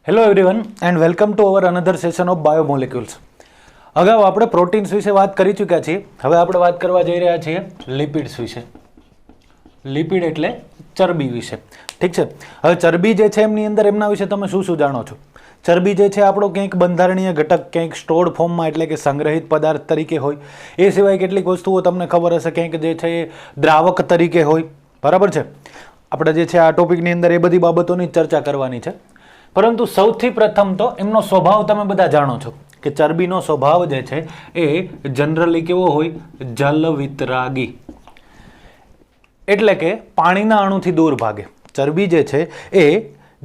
Hello everyone and welcome to our another session of biomolecules. અગાઉ આપણે proteins વિશે વાત કરી ચૂક્યા છીએ. હવે આપણે વાત કરવા જઈ રહ્યા છીએ લિપિડ્સ વિશે. લિપિડ એટલે ચરબી વિશે. ઠીક છે. હવે ચરબી જે છે એમની અંદર એમના વિશે તમે શું શું જાણો છો? ચરબી જે છે આપણો ક્યાંક બંધારણીય ઘટક, ક્યાંક સ્ટોર્ડ ફોર્મમાં એટલે કે સંગ્રહિત પદાર્થ તરીકે હોય. એ સિવાય કેટલીક વસ્તુઓ તમને ખબર હશે ક્યાંક જે છે એ દ્રાવક તરીકે હોય. બરાબર છે. આપણે જે છે આ ટોપિકની અંદર એ બધી બાબતોની ચર્ચા કરવાની છે. પરંતુ સૌથી પ્રથમ તો એમનો સ્વભાવ તમે બધા જાણો છો કે ચરબીનો સ્વભાવ જે છે એ જનરલી કેવો હોય? જલ વિતરાગી, એટલે કે પાણીના અણુથી દૂર ભાગે. ચરબી જે છે એ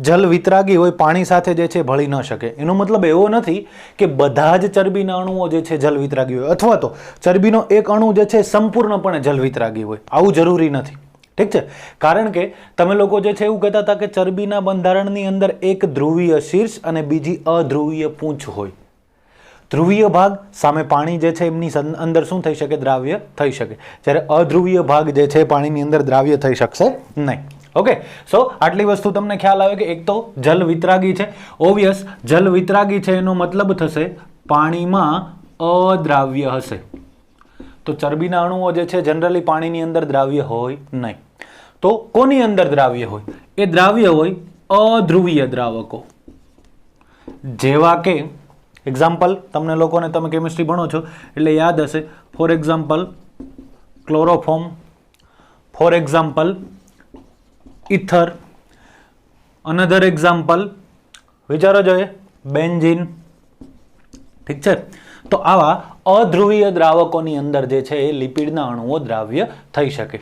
જલ વિતરાગી હોય, પાણી સાથે જે છે ભળી ન શકે. એનો મતલબ એવો નથી કે બધા જ ચરબીના અણુઓ જે છે જલ વિતરાગી હોય, અથવા તો ચરબીનો એક અણુ જે છે સંપૂર્ણપણે જલ વિતરાગી હોય. આવું જરૂરી નથી. ઠીક છે. કારણ કે તમે લોકો જે છે એવું કહેતા હતા કે ચરબીના બંધારણની અંદર એક ધ્રુવીય શીર્ષ અને બીજી અધ્રુવીય પૂંછ હોય. ધ્રુવીય ભાગ સામે પાણી જે છે એમની અંદર શું થઈ શકે? દ્રાવ્ય થઈ શકે. જ્યારે અધ્રુવીય ભાગ જે છે પાણીની અંદર દ્રાવ્ય થઈ શકશે નહીં. ઓકે, સો આટલી વસ્તુ તમને ખ્યાલ આવે કે એક તો જલ વિતરાગી છે. ઓબ્વિયસ, જલ વિતરાગી છે એનો મતલબ થશે પાણીમાં અદ્રાવ્ય હશે. તો ચરબીના અણુઓ જે છે જનરલી પાણીની અંદર દ્રાવ્ય હોય નહીં. તો કોની અંદર દ્રાવ્ય હોય? એ દ્રાવ્ય હોય અધ્રુવીય દ્રાવકો. જેવા કે એક્ઝામ્પલ તમને લોકોને, તમે કેમિસ્ટ્રી ભણો છો એટલે યાદ હશે. For example chloroform, for example ether, another example વિચારો જોઈએ બેન્ઝીન. ઠીક છે. તો આવા અધ્રુવીય દ્રાવકોની અંદર જે છે એ લિપિડના અણુઓ દ્રાવ્ય થઈ શકે.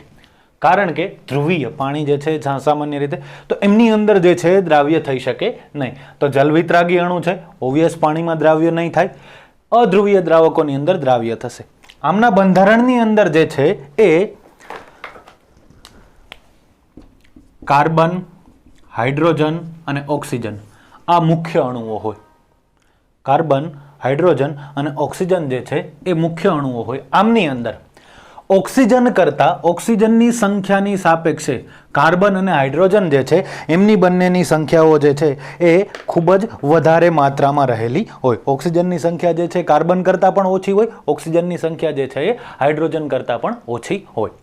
કારણ કે ધ્રુવીય પાણી જે છે સામાન્ય રીતે તો એમની અંદર જે છે દ્રાવ્ય થઈ શકે નહીં. તો જલવિતરાગી અણુ છે, ઓબ્વિયસ પાણીમાં દ્રાવ્ય નહીં થાય. અધ્રુવીય દ્રાવકોની અંદર દ્રાવ્ય થશે. આમના બંધારણની અંદર જે છે એ કાર્બન, હાઇડ્રોજન અને ઓક્સિજન આ મુખ્ય અણુઓ હોય. કાર્બન, હાઇડ્રોજન અને ઓક્સિજન જે છે એ મુખ્ય અણુઓ હોય. આમની અંદર ઓક્સિજન કરતાં ઓક્સિજનની સંખ્યાની સાપેક્ષે કાર્બન અને હાઇડ્રોજન જે છે એમની બંનેની સંખ્યાઓ જે છે એ ખૂબ જ વધારે માત્રામાં રહેલી હોય. ઓક્સિજનની સંખ્યા જે છે કાર્બન કરતાં પણ ઓછી હોય, ઓક્સિજનની સંખ્યા જે છે એ હાઇડ્રોજન કરતાં પણ ઓછી હોય.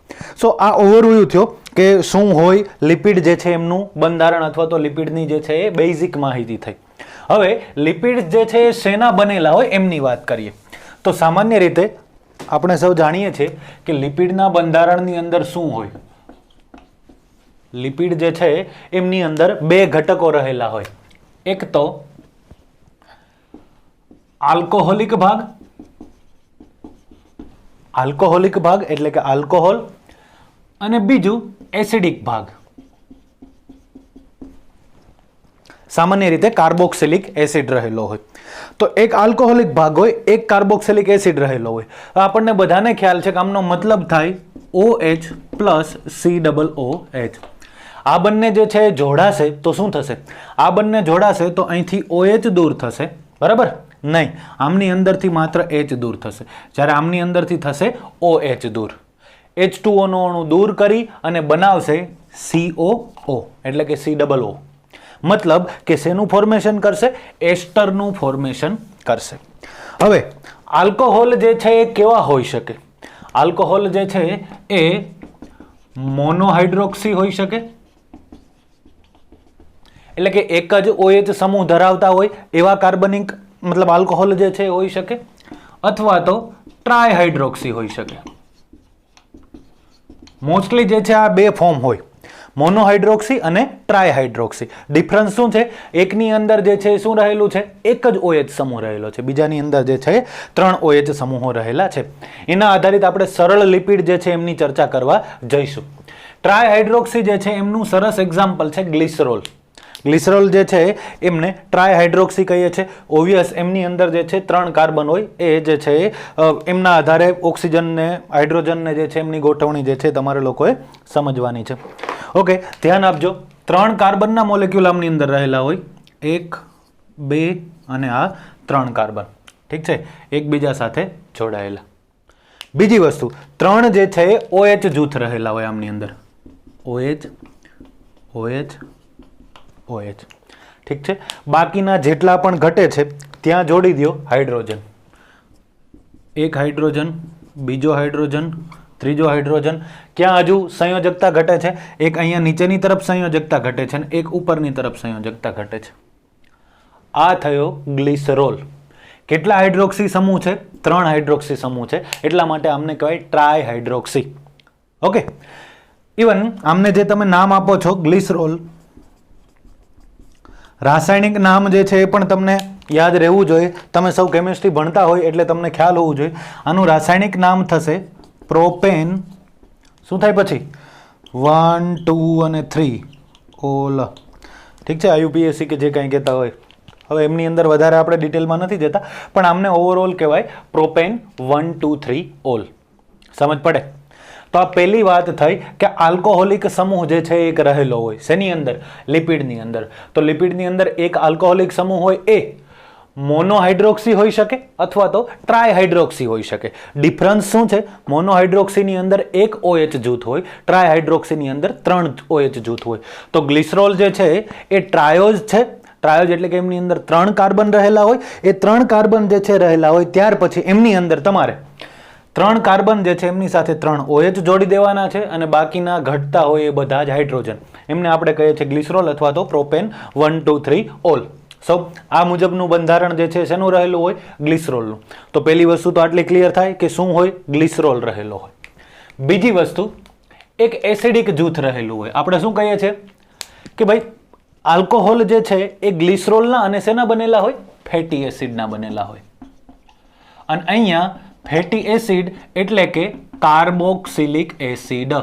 સો આ ઓવરવ્યૂ થયો કે શું હોય લિપિડ જે છે એમનું બંધારણ, અથવા તો લિપિડની જે છે એ બેઝિક માહિતી થઈ. હવે લિપિડ જે છે એ શેના બનેલા હોય એમની વાત કરીએ. તો સામાન્ય રીતે આપણે સૌ જાણીએ છીએ કે લિપિડના બંધારણની અંદર શું હોય. લિપિડ જે છે એમની અંદર બે ઘટકો રહેલા હોય. એક તો આલ્કોહોલિક ભાગ, આલ્કોહોલિક ભાગ એટલે કે આલ્કોહોલ, અને બીજું એસિડિક ભાગ. સામાન્ય રીતે કાર્બોક્સિલિક એસિડ રહેલો હોય. તો એક આલ્કોહોલિક ભાગ હોય, એક કાર્બોક્સિલિક એસિડ રહેલો હોય. આપણને બધાને ખ્યાલ છે કે આમનો મતલબ થાય OH પ્લસ COOH. આ બંને જે છે જોડાશે તો શું થશે? આ બંને જોડાશે તો અહીંથી OH દૂર થશે. બરાબર? નહીં, આમની અંદરથી માત્ર H દૂર થશે. જ્યારે આમની અંદરથી થશે OH દૂર. H2O નો અણુ દૂર કરી અને બનાવશે COO એટલે કે COO. મતલબ કે શેનું ફોર્મેશન કરશે? એસ્ટરનું ફોર્મેશન કરશે. હવે આલ્કોહોલ જે છે એ કેવા હોઈ શકે? આલ્કોહોલ જે છે એ મોનોહાઇડ્રોક્સી હોઈ શકે, એટલે કે એક જ OH સમૂહ ધરાવતા હોય એવા કાર્બનિક મતલબ આલ્કોહોલ જે છે હોઈ શકે, અથવા તો ટ્રાયહાઇડ્રોક્સી હોઈ શકે. મોસ્ટલી જે છે આ બે ફોર્મ હોય, મોનોહાઇડ્રોક્સી અને ટ્રાયહાઇડ્રોક્સી. ડિફરન્સ શું છે? એકની અંદર જે છે શું રહેલું છે? એક જ OH સમૂહ રહેલો છે. બીજાની અંદર જે છે 3 OH સમૂહો રહેલા છે. એના આધારિત આપણે સરળ લિપિડ જે છે એમની ચર્ચા કરવા જઈશું. ટ્રાયહાઇડ્રોક્સી જે છે એમનું સરસ એક્ઝામ્પલ છે ગ્લિસરોલ. ગ્લિસરોલ જે છે એમને ટ્રાયહાઇડ્રોક્સી કહીએ છીએ. ઓબ્વિયસ એમની અંદર જે છે 3 કાર્બન હોય. એ જે છે એમના આધારે ઓક્સિજનને, હાઇડ્રોજનને જે છે એમની ગોઠવણી જે છે તમારે લોકોએ સમજવાની છે. ઓકે, ધ્યાન આપજો. 3 કાર્બનના મોલેક્યુલ આમની અંદર રહેલા હોય. 1, 2 અને આ 3 કાર્બન. ઠીક છે, એકબીજા સાથે જોડાયેલા. બીજી વસ્તુ, 3 જે છે OH જૂથ રહેલા હોય આમની અંદર. OH OH OH. ઠીક છે, બાકીના જેટલા પણ ઘટે છે ત્યાં જોડી દો હાઇડ્રોજન, એક હાઇડ્રોજન, બીજો હાઇડ્રોજન, ત્રીજો હાઇડ્રોજન. ક્યાં હજુ સંયોજકતા ઘટે છે? એક અહીંયા નીચેની તરફ સંયોજકતા ઘટે છે અને એક ઉપરની તરફ સંયોજકતા ઘટે છે. આ થયો ગ્લિસરોલ. કેટલા હાઇડ્રોક્સી સમૂહ છે? 3 હાઇડ્રોક્સી સમૂહ છે, એટલા માટે આમને કહેવાય ટ્રાય હાઇડ્રોક્સી. ઓકે, ઇવન આમને જે તમે નામ આપો છો ગ્લિસરોલ, રાસાયણિક નામ જે છે એ પણ તમને યાદ રહેવું જોઈએ. તમે સૌ કેમિસ્ટ્રી ભણતા હોય એટલે તમને ખ્યાલ હોવું જોઈએ. આનું રાસાયણિક નામ થશે પ્રોપેન. શું થાય પછી? 1, 2 અને 3 ઓલ. ઠીક છે, IUPAC કે જે કંઈ કહેતા હોય. હવે એમની અંદર વધારે આપણે ડિટેલમાં નથી જતા, પણ આમને ઓવરઓલ કહેવાય પ્રોપેન 1, 2, 3 ઓલ. સમજ પડે? તો આ પહેલી વાત થઈ કે આલ્કોહોલિક સમૂહ જે છે એક રહેલો હોય. શેની અંદર? લિપિડની અંદર. તો લિપિડની અંદર એક આલ્કોહોલિક સમૂહ હોય એ મોનોહાઇડ્રોક્સી હોઈ શકે અથવા તો ટ્રાયહાઇડ્રોક્સી હોઈ શકે. ડિફરન્સ શું છે? મોનોહાઇડ્રોક્સીની અંદર એક OH જૂથ હોય, ટ્રાયહાઇડ્રોક્સીની અંદર 3 OH જૂથ હોય. તો ગ્લિસરોલ જે છે એ ટ્રાયોઝ છે. ટ્રાયોઝ એટલે કે એમની અંદર 3 કાર્બન રહેલા હોય. એ 3 કાર્બન જે છે રહેલા હોય ત્યાર પછી એમની અંદર તમારે 3 કાર્બન જે છે એમની સાથે 3 OH જોડી દેવાના છે અને બાકીના ઘટતા હોય એ બધા જ હાઇડ્રોજન. એમને આપણે કહીએ છીએ ગ્લિસરોલ અથવા તો પ્રોપેન 1, 2, 3 ઓલ. સો આ મુજબનું બંધારણ જે છે શેનું રહેલું હોય? ગ્લિસરોલનું. તો પહેલી વસ્તુ તો આટલી ક્લિયર થાય કે શું હોય? ગ્લિસરોલ રહેલો હોય. બીજી વસ્તુ, એક એસિડિક જૂથ રહેલું હોય. આપણે શું કહીએ છીએ કે ભાઈ આલ્કોહોલ જે છે એ ગ્લિસરોલના અને શેના બનેલા હોય? ફેટી એસિડના બનેલા હોય. અને અહીંયા ફેટી એસિડ એટલે કે કાર્બોક્સિલિક એસિડ.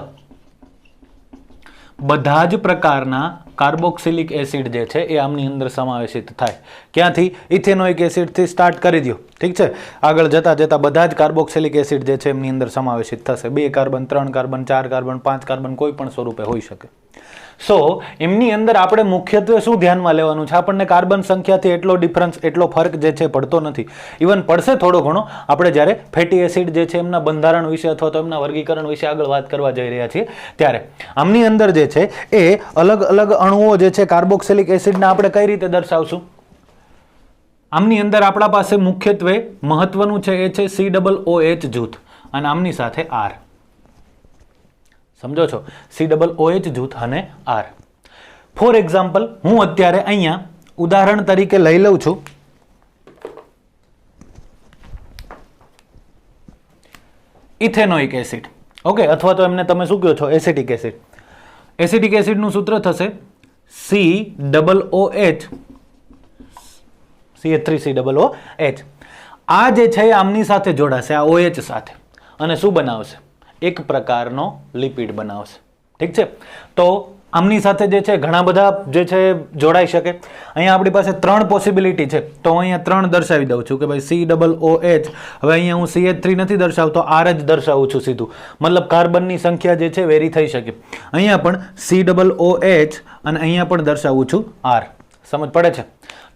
બધા જ પ્રકારના કાર્બોક્સિલિક એસિડ જે છે એ આમની અંદર સમાવેશિત થાય. ક્યાંથી? ઇથેનોઇક એસિડથી સ્ટાર્ટ કરી દો. ઠીક છે, આગળ જતા જતા બધા જ કાર્બોક્સિલિક એસિડ જે છે એમની અંદર સમાવેશિત થશે. 2 કાર્બન, 3 કાર્બન, 4 કાર્બન, 5 કાર્બન કોઈ પણ સ્વરૂપે હોઈ શકે. સો એમની અંદર આપણે મુખ્યત્વે શું ધ્યાનમાં લેવાનું છે? આપણને કાર્બન સંખ્યાથી એટલો ડિફરન્સ, એટલો ફરક જે છે પડતો નથી. ઇવન પડશે થોડો ઘણો આપણે જ્યારે ફેટી એસિડ જે છે એમના બંધારણ વિશે અથવા તો એમના વર્ગીકરણ વિશે આગળ વાત કરવા જઈ રહ્યા છીએ ત્યારે. આમની અંદર જે છે એ અલગ અલગ અણુઓ જે છે કાર્બોક્સિલિક એસિડના આપણે કઈ રીતે દર્શાવશું? આમની અંદર આપણા પાસે મુખ્યત્વે મહત્વનું છે એ છે COOH જૂથ અને આમની સાથે R. સમજો છો? COOH જૂથ અને R. ફોર એક્ઝામ્પલ હું અત્યારે અહીંયા ઉદાહરણ તરીકે લઈ લઉં છું ઇથેનોઇક એસિડ. ઓકે, અથવા તો એમને તમે શું કહો છો? Acetic acid. એસિટિક એસિડનું સૂત્ર થશે COOH CH3COOH. આ જે છે આમની સાથે જોડાશે, આ OH સાથે, અને શું બનાવશે? એક પ્રકારનો લિપિડ બનાવશે. ઠીક છે, તો આમની સાથે જે છે ઘણા બધા જે છે જોડાઈ શકે. અહીંયા આપણી પાસે 3 પોસિબિલિટી છે, તો હું અહીંયા 3 દર્શાવી દઉં છું કે ભાઈ COOH. હવે અહીંયા હું CH3 નથી દર્શાવતો, R જ દર્શાવું છું સીધું. મતલબ કાર્બનની સંખ્યા જે છે વેરી થઈ શકે. અહીંયા પણ COOH અને અહીંયા પણ દર્શાવું છું R. સમજ પડે છે?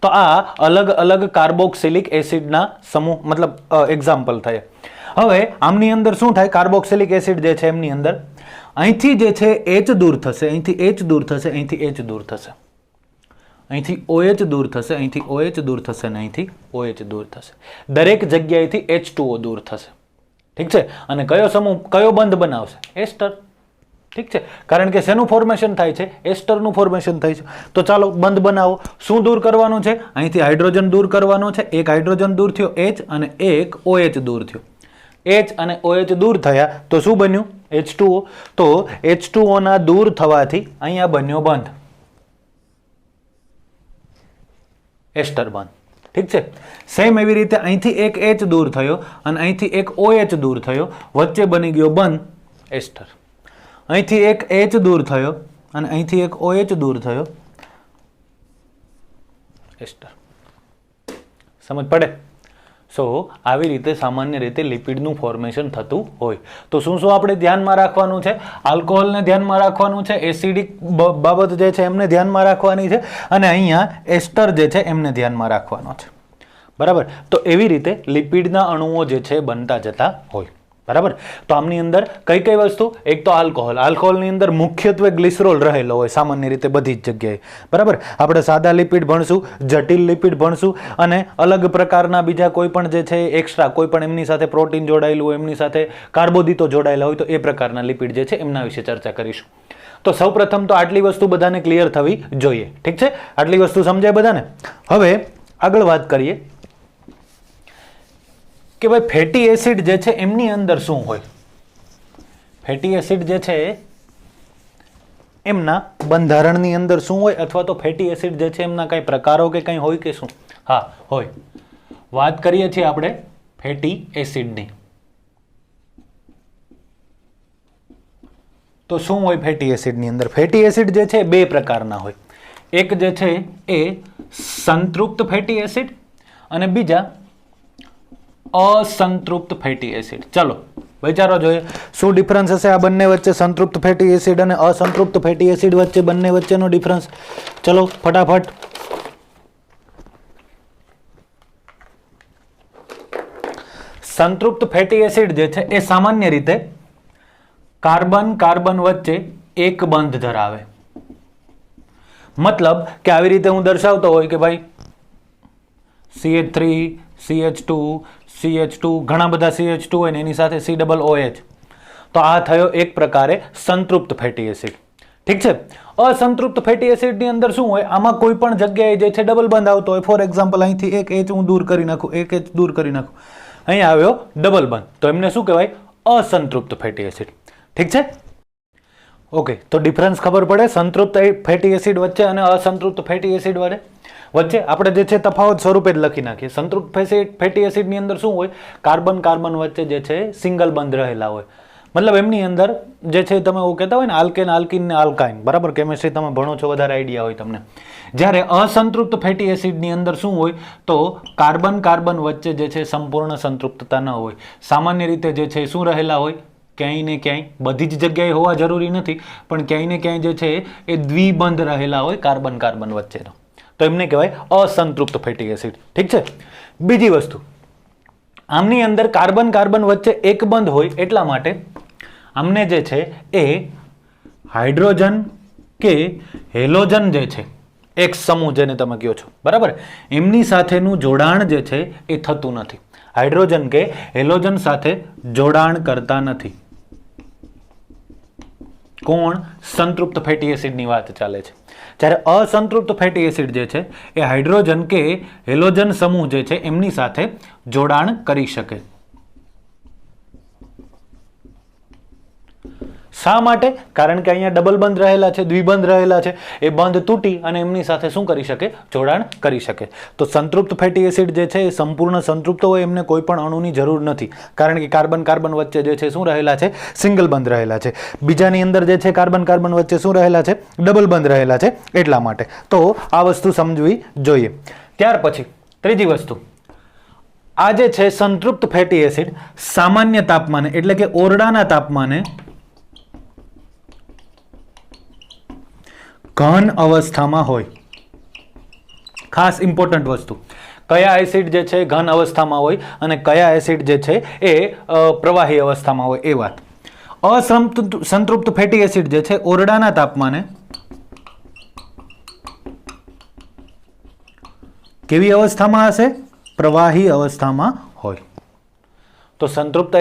તો આ અલગ અલગ કાર્બોક્સિલિક એસિડના સમૂહ, મતલબ એક્ઝામ્પલ થયા. હવે આમની અંદર શું થાય? કાર્બોક્સિલિક એસિડ જે છે એમની અંદર અહીંથી જે છે H દૂર થશે, અહીંથી H દૂર થશે, અહીંથી H દૂર થશે, અહીંથી OH દૂર થશે, અહીંથી OH દૂર થશે અને અહીંથી OH દૂર થશે. દરેક જગ્યાએથી H2O દૂર થશે. ઠીક છે, અને કયો સમૂહ, કયો બંધ બનાવશે? એસ્ટર. ઠીક છે, કારણ કે શેનું ફોર્મેશન થાય છે? એસ્ટરનું ફોર્મેશન થાય છે. તો ચાલો બંધ બનાવો. શું દૂર કરવાનું છે? અહીંથી હાઇડ્રોજન દૂર કરવાનો છે. એક હાઇડ્રોજન દૂર થયો H અને એક OH દૂર થયો. H અને OH દૂર થયા તો શું બન્યું? H2O. તો H2O ના દૂર થવાથી અહીંયા બન્યો બંધ, એસ્ટર બંધ. ઠીક છે, સેમ એવી રીતે અહીંથી એક H દૂર થયો અને અહીંથી એક OH દૂર થયો, વચ્ચે બની ગયો બંધ, એસ્ટર. અહીંથી એક H દૂર થયો અને અહીંથી એક OH દૂર થયો, એસ્ટર. સમજ પડે? સો આવી રીતે સામાન્ય રીતે લિપિડનું ફોર્મેશન થતું હોય. તો શું શું આપણે ધ્યાનમાં રાખવાનું છે? આલ્કોહોલને ધ્યાનમાં રાખવાનું છે, એસિડિક બાબત જે છે એમને ધ્યાનમાં રાખવાની છે, અને અહીંયા એસ્ટર જે છે એમને ધ્યાનમાં રાખવાનો છે. બરાબર? તો એવી રીતે લિપિડના અણુઓ જે છે બનતા જતા હોય. બરાબર. તો આમની અંદર કઈ કઈ વસ્તુ, એક તો આલ્કોહોલ, આલ્કોહોલની અંદર મુખ્યત્વે ગ્લિસરોલ રહેલો હોય સામાન્ય રીતે બધી જ જગ્યાએ. બરાબર. આપણે સાદા લિપિડ ભણશું, જટિલ લિપિડ ભણશું અને અલગ પ્રકારના બીજા કોઈ પણ જે છે એક્સ્ટ્રા કોઈ પણ એમની સાથે પ્રોટીન જોડાયેલું હોય, એમની સાથે કાર્બોદિતો જોડાયેલા હોય તો એ પ્રકારના લિપિડ જે છે એમના વિશે ચર્ચા કરીશું. તો સૌપ્રથમ તો આટલી વસ્તુ બધાને ક્લિયર થવી જોઈએ. ઠીક છે, આટલી વસ્તુ સમજાય બધાને. હવે આગળ વાત કરીએ કે ભાઈ ફેટી એસિડ જે છે એમની અંદર શું હોય. ફેટી એસિડ જે છે એમના બંધારણની અંદર શું હોય, અથવા તો ફેટી એસિડ જે છે એમના કઈ પ્રકારો કે કઈ હોય કે શું? હા, હોય. વાત કરીએ છીએ આપણે ફેટી એસિડની. તો શું હોય ફેટી એસિડની અંદર? ફેટી એસિડ જે છે બે પ્રકારના હોય. એક જે છે એ સંતૃપ્ત ફેટી એસિડ અને બીજા અસંતૃપ્ત ફેટી એસિડ. ચલો વિચારો જોઈએ શું ડિફરન્સ હશે આ બંને વચ્ચે, સંતૃપ્ત ફેટી એસિડ અને અસંતૃપ્ત ફેટી એસિડ વચ્ચે, બંને વચ્ચેનો ડિફરન્સ. ચલો ફટાફટ. સંતૃપ્ત ફેટી એસિડ જે છે એ સામાન્ય રીતે કાર્બન કાર્બન વચ્ચે એક બંધ ધરાવે. મતલબ કે આવી રીતે હું દર્શાવતો હોય કે ભાઈ CH3 CH2 CH2 ઘણા બધા CH2 હોય ને એની સાથે COOH, તો આ થયો એક પ્રકારે સંતૃપ્ત ફેટી એસિડ. ઠીક છે. અસંતૃપ્ત ફેટી એસિડની અંદર શું હોય, આમાં કોઈ પણ જગ્યાએ જે છે ડબલ બંધ આવતો હોય. ફોર એક્ઝામ્પલ અહીંથી એક H હું દૂર કરી નાખું, એક H દૂર કરી નાખું, અહીં આવ્યો ડબલ બંધ, તો એમને શું કહેવાય? અસંતૃપ્ત ફેટી એસિડ. ઠીક છે. ઓકે, તો ડિફરન્સ ખબર પડે સંતૃપ્ત ફેટી એસિડ વચ્ચે અને અસંતૃપ્ત ફેટી એસિડ વચ્ચે. આપણે જે છે તફાવત સ્વરૂપે જ લખી નાખીએ. સંતૃપ્ત ફેટી એસિડની અંદર શું હોય? કાર્બન કાર્બન વચ્ચે જે છે સિંગલ બંધ રહેલા હોય. મતલબ એમની અંદર જે છે તમે એવું કહેતા હોય ને આલ્કેન આલ્કિન ને આલ્કાઇન. બરાબર, કેમિસ્ટ્રી તમે ભણો છો, વધારે આઈડિયા હોય તમને. જ્યારે અસંતૃપ્ત ફેટી એસિડની અંદર શું હોય તો કાર્બન કાર્બન વચ્ચે જે છે સંપૂર્ણ સંતૃપ્તતા ન હોય. સામાન્ય રીતે જે છે શું રહેલા હોય? ક્યાંય ને ક્યાંય, બધી જ જગ્યાએ હોવા જરૂરી નથી, પણ ક્યાંય ને ક્યાંય જે છે એ દ્વિબંધ રહેલા હોય કાર્બન કાર્બન વચ્ચેનો, તો એમને કહેવાય અસંતૃપ્ત ફેટી એસિડ. ઠીક છે. બીજી વસ્તુ, આમની અંદર કાર્બન કાર્બન વચ્ચે એક બંધ હોય એટલા માટે આમને જે છે એ હાઇડ્રોજન કે હેલોજન જે છે એક સમૂહ જેને તમે કહો છો, બરાબર, એમની સાથેનું જોડાણ જે છે એ થતું નથી. હાઇડ્રોજન કે હેલોજન સાથે જોડાણ કરતા નથી. કોણ? સંતૃપ્ત ફેટી એસિડની વાત ચાલે છે. જ્યારે અસંતૃપ્ત ફેટી એસિડ જે છે એ હાઇડ્રોજન કે હેલોજન સમૂહ જે છે એમની સાથે જોડાણ કરી શકે. શા માટે? કારણ કે અહીંયા ડબલ બંધ રહેલા છે, દ્વિબંધ રહેલા છે. એ બંધ તૂટી અને એમની સાથે શું કરી શકે? જોડાણ કરી શકે. તો સંતૃપ્ત ફેટી એસિડ જે છે એ સંપૂર્ણ સંતૃપ્ત હોય, એમને કોઈ પણ અણુની જરૂર નથી. કારણ કે કાર્બન કાર્બન વચ્ચે જે છે શું રહેલા છે? સિંગલ બંધ રહેલા છે. બીજાની અંદર જે છે કાર્બન કાર્બન વચ્ચે શું રહેલા છે? ડબલ બંધ રહેલા છે. એટલા માટે તો આ વસ્તુ સમજવી જોઈએ. ત્યાર પછી ત્રીજી વસ્તુ, આ જે છે સંતૃપ્ત ફેટી એસિડ સામાન્ય તાપમાને એટલે કે ઓરડાના તાપમાને ઘન અવસ્થામાં હોય. ખાસ ઇમ્પોર્ટન્ટ વસ્તુ, કયા એસિડ જે છે ઘન અવસ્થામાં હોય અને કયા એસિડ જે છે એ પ્રવાહી અવસ્થામાં હોય એ વાત. અસંતૃપ્ત ફેટી એસિડ જે છે ઓરડાના તાપમાને કેવી અવસ્થામાં હશે? પ્રવાહી અવસ્થામાં હોય. તો સંતૃપ્ત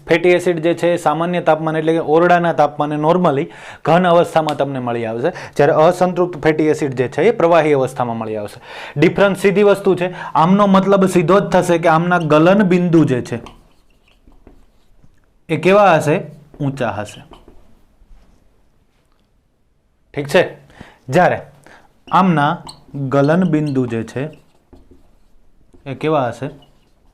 ફેટી એસિડ જે છે સામાન્ય તાપમાન એટલે કે ઓરડાના તાપમાને નોર્મલી ઘન અવસ્થામાં તમને મળી આવશે, જ્યારે અસંતૃપ્ત ફેટી એસિડ જે છે એ પ્રવાહી અવસ્થામાં મળી આવશે. ડિફરન્સ સીધી વસ્તુ છે. આમનો મતલબ સીધો જ થશે કે આમના ગલન બિંદુ જે છે એ કેવા હશે? ઊંચા હશે. ઠીક છે. જ્યારે આમના ગલન બિંદુ જે છે એ કેવા હશે?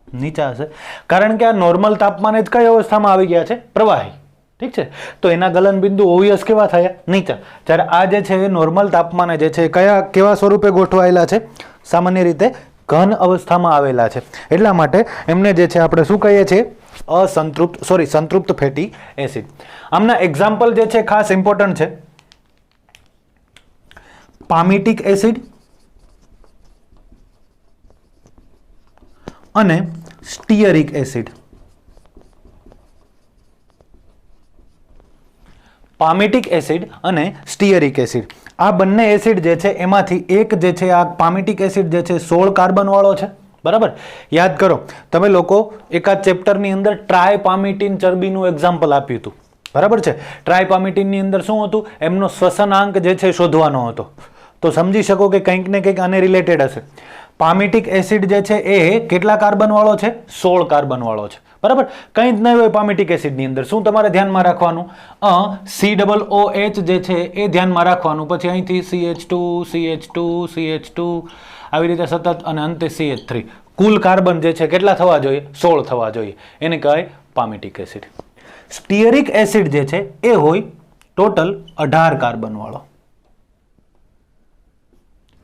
નીચા હશે. કારણ કે આ નોર્મલ તાપમાને જ કઈ અવસ્થામાં આવી ગયા છે? પ્રવાહી. ઠીક છે. તો એના ગલન બિંદુ ઓબ્વિયસ કેવા થયા? નીચા. જ્યારે આ જે છે નોર્મલ તાપમાને જે છે કેવા સ્વરૂપે ગોઠવાયેલા છે? સામાન્ય રીતે ઘન અવસ્થામાં આવેલા છે. એટલા માટે એમને જે છે આપણે શું કહીએ છીએ? સંતૃપ્ત ફેટી એસિડ. આમના એક્ઝામ્પલ જે છે ખાસ ઇમ્પોર્ટન્ટ છે. પામિટિક એસિડ અને સ્ટીયરિક એસિડ. પામેટિક એસિડ અને સ્ટીયરિક એસિડ. આ બંને એસિડ જે છે એમાંથી એક જે છે આ પામેટિક એસિડ જે છે 16 કાર્બન વાળો છે. બરાબર, યાદ કરો તમે લોકો એકાદ ચેપ્ટરની અંદર ટ્રાયપામિટીન ચરબીનું એક્ઝામ્પલ આપ્યું હતું. બરાબર છે, ટ્રાયપામિટીનની અંદર શું હતું, એમનો શ્વસનાંક જે છે શોધવાનો હતો. તો સમજી શકો કે કંઈક ને કંઈક આને રિલેટેડ હશે. પામેટિક એસિડ જે છે એ કેટલા કાર્બન વાળો છે, 16 કાર્બન વાળો છે. બરાબર, કંઈ જ નહીં હોય પામેટિક એસિડની અંદર. શું તમારે ધ્યાનમાં રાખવાનું, COOH જે છે એ ધ્યાનમાં રાખવાનું. પછી અહીંથી CH2 CH2 CH2 આવી રીતે સતત અને અંતે CH3. કુલ કાર્બન જે છે કેટલા થવા જોઈએ, 16 થવા જોઈએ. એને કહેવાય પામેટિક એસિડ. સ્ટીયરિક એસિડ જે છે એ હોય ટોટલ 18 કાર્બન વાળો.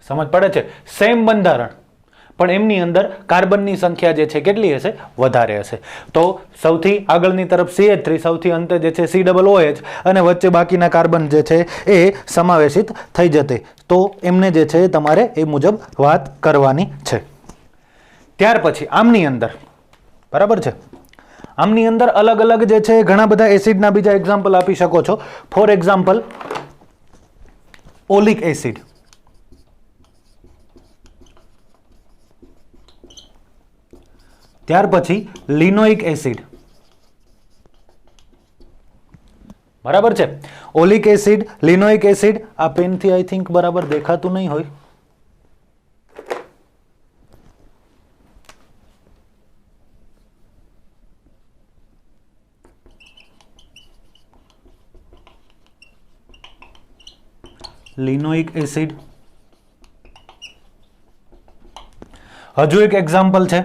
સમજ પડે છે, સેમ બંધારણ પણ એમની અંદર કાર્બનની સંખ્યા જે છે કેટલી હશે, વધારે હશે. તો સૌથી આગળની તરફ CH3, સૌથી અંતે જે છે COOH અને વચ્ચે બાકીના કાર્બન જે છે એ સમાવેશિત થઈ જતે. તો એમને જે છે તમારે એ મુજબ વાત કરવાની છે. ત્યાર પછી આમની અંદર બરાબર છે, આમની અંદર અલગ અલગ જે છે ઘણા બધા એસિડના બીજા એક્ઝામ્પલ આપી શકો છો. ફોર એક્ઝામ્પલ ઓલિક એસિડ, ત્યાર પછી લિનોઇક એસિડ. બરાબર છે, ઓલિક એસિડ, લિનોઇક એસિડ. આ પેનથી આઈ થિંક બરાબર દેખાતું નહીં હોય. લિનોઇક એસિડ. હજુ એક એક્ઝામ્પલ છે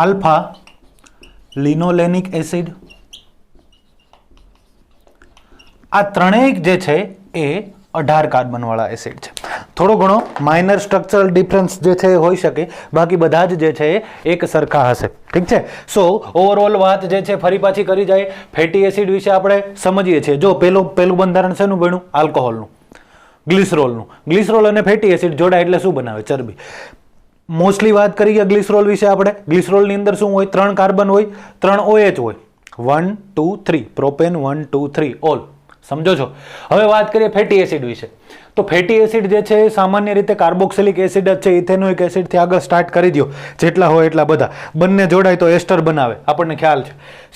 આલ્ફા લિનોલેનિક એસિડ. આ ત્રણેય જે છે એ 18 કાર્બન વાળા એસિડ છે. થોડો ઘણો માઇનર સ્ટ્રક્ચરલ ડિફરન્સ જે છે હોઈ શકે, બાકી બધા જ જે છે એક સરખા હશે. ઠીક છે. સો ઓવરઓલ વાત જે છે ફરી પાછી કરી જાય. ફેટી એસિડ વિશે આપણે સમજીએ છીએ. જો પેલું બંધારણ શેનું ભણ્યું, આલ્કોહોલનું, ગ્લિસરોલનું. ગ્લિસરોલ અને ફેટી એસિડ જોડાય એટલે શું બનાવે, ચરબી. મોસ્ટલી વાત કરીએ ગ્લિસરોલ વિશે આપણે. ગ્લિસરોલની અંદર શું હોય, 3 કાર્બન હોય, 3 OH હોય, 1 2 3 પ્રોપેન, 1 2 3 ઓલ. સમજો છો. હવે વાત કરીએ ફેટી એસિડ વિશે. તો ફેટી એસિડ જે છે સામાન્ય રીતે કાર્બોક્સિલિક એસિડ જ છે. ઇથેનોઇક એસિડથી આગળ સ્ટાર્ટ કરી દો, જેટલા હોય એટલા બધા. બંને જોડાય તો એસ્ટર બનાવે, આપણને ખ્યાલ છે.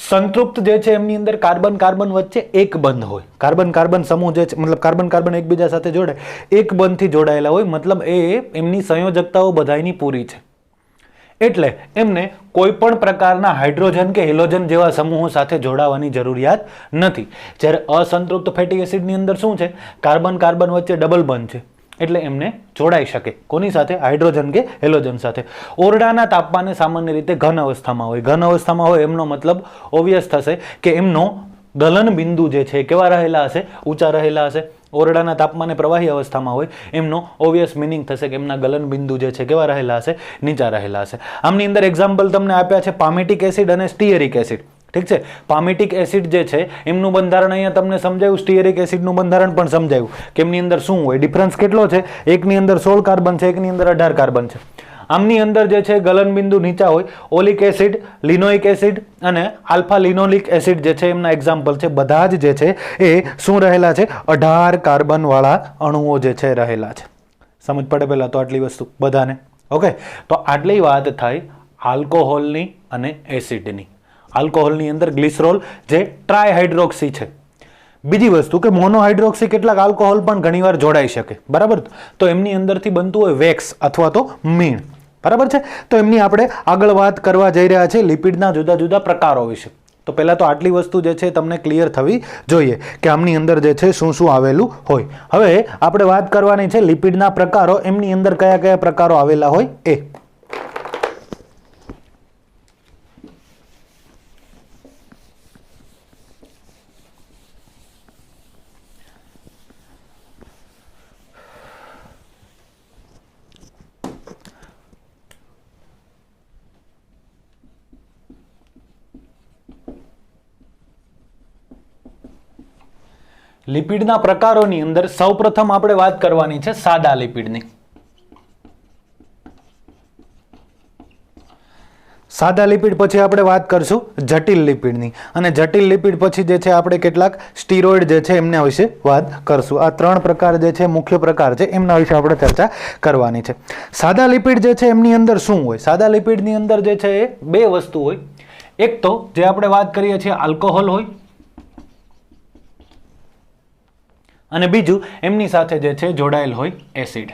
સંતૃપ્ત જે છે એમની અંદર કાર્બન કાર્બન વચ્ચે એક બંધ હોય. કાર્બન કાર્બન સમૂહ જે છે, મતલબ કાર્બન કાર્બન એકબીજા સાથે જોડાય, એક બંધથી જોડાયેલા હોય. મતલબ એમની સંયોજકતાઓ બધાયની પૂરી છે. એટલે એમને કોઈ પણ પ્રકારના હાઇડ્રોજન કે હેલોજન જેવા સમૂહો સાથે જોડાવાની જરૂરિયાત નથી. જ્યારે અસંતૃપ્ત ફેટી એસિડની અંદર શું છે, કાર્બન કાર્બન વચ્ચે ડબલ બંધ છે. એટલે એમને જોડાઈ શકે. કોની સાથે, હાઇડ્રોજન કે હેલોજન સાથે. ઓરડાના તાપમાને સામાન્ય રીતે ઘન અવસ્થામાં હોય. ઘન અવસ્થામાં હોય એમનો મતલબ ઓબ્વિયસ થશે કે એમનો ગલન બિંદુ જે છે કેવા રહેલા હશે, ઊંચા રહેલા હશે. ઓરડાના તાપમાને પ્રવાહી અવસ્થામાં હોય એમનો ઓબ્વિયસ મિનિંગ થશે કે એમના ગલન બિંદુ જે છે કેવા રહેલા હશે, નીચા રહેલા હશે. આમની અંદર એક્ઝામ્પલ તમને આપ્યા છે પામેટિક એસિડ અને સ્ટીયરિક એસિડ. ઠીક છે. પામેટિક એસિડ જે છે એમનું બંધારણ અહીંયા તમને સમજાયું, સ્ટીયરિક એસિડનું બંધારણ પણ સમજાયું કે એમની અંદર શું હોય. ડિફરન્સ કેટલો છે, એકની અંદર 16 કાર્બન છે, એકની અંદર 18 કાર્બન છે. આમની અંદર જે છે ગલન બિંદુ નીચા હોય. ઓલિક એસિડ, લિનોઇક એસિડ અને આલ્ફા લિનોલિક એસિડ જે છે એમના એક્ઝામ્પલ છે. બધા જ જે છે એ શું રહેલા છે, 18 કાર્બન વાળા અણુઓ જે છે રહેલા છે. સમજ પડે પહેલા તો આટલી વસ્તુ બધાને. ઓકે, તો આટલી વાત થઈ આલ્કોહોલની અને એસિડની. આલ્કોહોલની અંદર ગ્લિસરોલ જે ટ્રાયહાઇડ્રોક્સી છે. બીજી વસ્તુ કે મોનોહાઇડ્રોક્સી કેટલાક આલ્કોહોલ પણ ઘણીવાર જોડાઈ શકે. બરાબર, તો એમની અંદરથી બનતું હોય વેક્સ અથવા તો મીણ. બરાબર છે. તો એમની આપણે આગળ વાત કરવા જઈ રહ્યા છે લિપિડના જુદા જુદા પ્રકારો વિશે. તો પહેલા તો આટલી વસ્તુ જે છે તમને ક્લિયર થવી જોઈએ કે આમની અંદર જે છે શું શું આવેલું હોય. હવે આપણે વાત કરવાની છે લિપિડના પ્રકારો, એમની અંદર કયા કયા પ્રકારો આવેલા હોય એ. લિપિડના પ્રકારોની અંદર સૌપ્રથમ આપણે વાત કરવાની છે સાદા લિપિડની. સાદા લિપિડ પછી આપણે વાત કરશું જટિલ લિપિડની, અને જટિલ લિપિડ પછી જે છે આપણે કેટલાક સ્ટીરોઇડ જે છે એમના વિશે વાત કરશું. આ 3 પ્રકાર જે છે મુખ્ય પ્રકાર છે એમના વિશે આપણે ચર્ચા કરવાની છે. સાદા લિપિડ જે છે એમની અંદર શું હોય? સાદા લિપિડની અંદર જે છે એ 2 વસ્તુ હોય. એક તો જે આપણે વાત કરીએ છીએ આલ્કોહોલ હોય, અને બીજું એમની સાથે જે છે જોડાયેલ હોય એસિડ.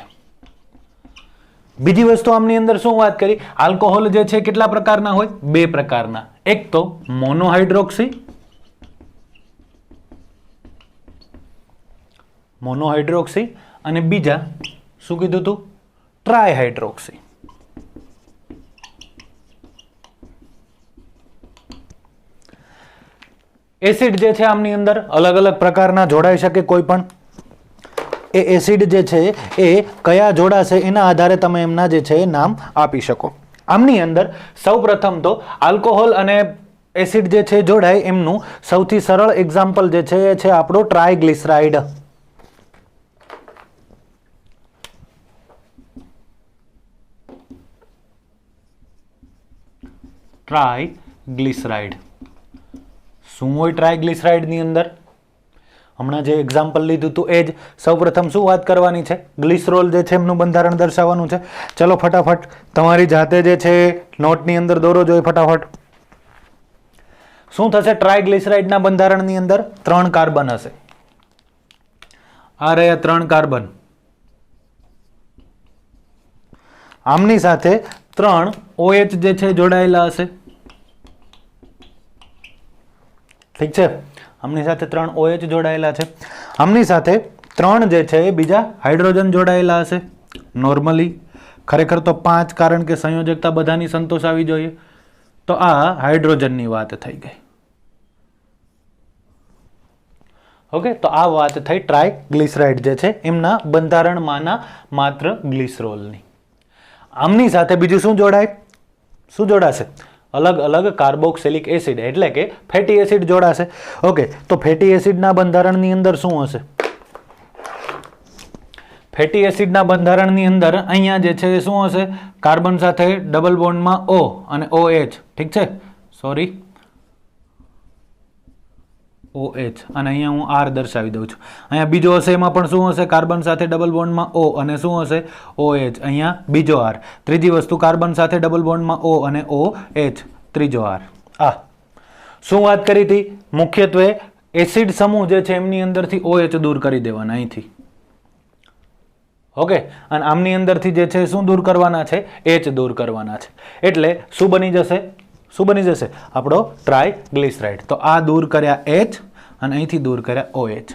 બીજી વસ્તુ આમની અંદર શું વાત કરી? આલ્કોહોલ જે છે કેટલા પ્રકારના હોય? 2 પ્રકારના. એક તો મોનોહાઇડ્રોક્સી અને બીજા શું કીધું તું? ટ્રાયહાઇડ્રોક્સી. એસિડ જે છે આમની અંદર અલગ અલગ પ્રકારના જોડાઈ શકે કોઈ પણ. એ એસિડ જે છે એ કયા જોડાશે એના આધારે તમે એમના જે છે નામ આપી શકો. આમની અંદર સૌપ્રથમ તો આલ્કોહોલ અને એસિડ જે છે જોડાય એમનું સૌથી સરળ એક્ઝામ્પલ જે છે એ છે આપણો ટ્રાયગ્લિસરાઇડ. ટ્રાયગ્લિસરાઇડ શું હોય? ટ્રાયગ્લિસરાઇડની અંદર હમણાં જે એક્ઝામ્પલ લીધું હતું એ જ. સૌપ્રથમ શું વાત કરવાની છે? ગ્લિસરોલ જે છે એમનું બંધારણ દર્શાવવાનું છે. ચલો ફટાફટ તમારી જાતે જે છે નોટની અંદર દોરો જોઈએ ફટાફટ. શું થશે? ટ્રાયગ્લિસરાઇડના બંધારણની અંદર 3 કાર્બન હશે. આ રહ્યા 3 કાર્બન. આમની સાથે 3 OH જે છે જોડાયેલા હશે. ઠીક છે, આમની સાથે 3 OH જોડાયેલા છે. આમની સાથે 3 જે છે એ બીજા હાઇડ્રોજન જોડાયેલા હશે. નોર્મલી ખરેખર તો 5, કારણ કે સંયોજકતા બધાની સંતોષાવી જોઈએ. તો આ હાઇડ્રોજનની વાત થઈ ગઈ. ઓકે, તો આ વાત થઈ ટ્રાયગ્લિસરાઇડ જે છે એમના બંધારણમાંના માત્ર ગ્લિસરોલની. આમની સાથે બીજું શું જોડાય? શું જોડાશે? અલગ અલગ કાર્બોક્સિલિક એસિડ એટલે કે ફેટી એસિડ જોડાશે. ઓકે, તો ફેટી એસિડના બંધારણની અંદર શું હશે? ફેટી એસિડના બંધારણની અંદર અહીંયા જે છે શું હશે? કાર્બન સાથે ડબલ બોન્ડમાં O અને OH. ઠીક છે, સોરી OH, અને અહીંયા હું R દર્શાવી દઉં છું. અહીંયા બીજો હશે, એમાં પણ શું હશે? કાર્બન સાથે ડબલ બોન્ડમાં O અને શું હશે? OH. અહીંયા બીજો R. ત્રીજી વસ્તુ કાર્બન સાથે ડબલ બોન્ડમાં O અને OH, ત્રીજો R. આ શું વાત કરી હતી? મુખ્યત્વે એસિડ સમૂહ જે છે એમની અંદરથી OH દૂર કરી દેવાના અહીંથી. ઓકે, અને આમની અંદરથી જે છે શું દૂર કરવાના છે? H દૂર કરવાના છે. એટલે શું બની જશે? શું બની જશે? આપણો ટ્રાયગ્લિસરાઇડ. તો આ દૂર કર્યા H અને અહીંથી દૂર કર્યા OH.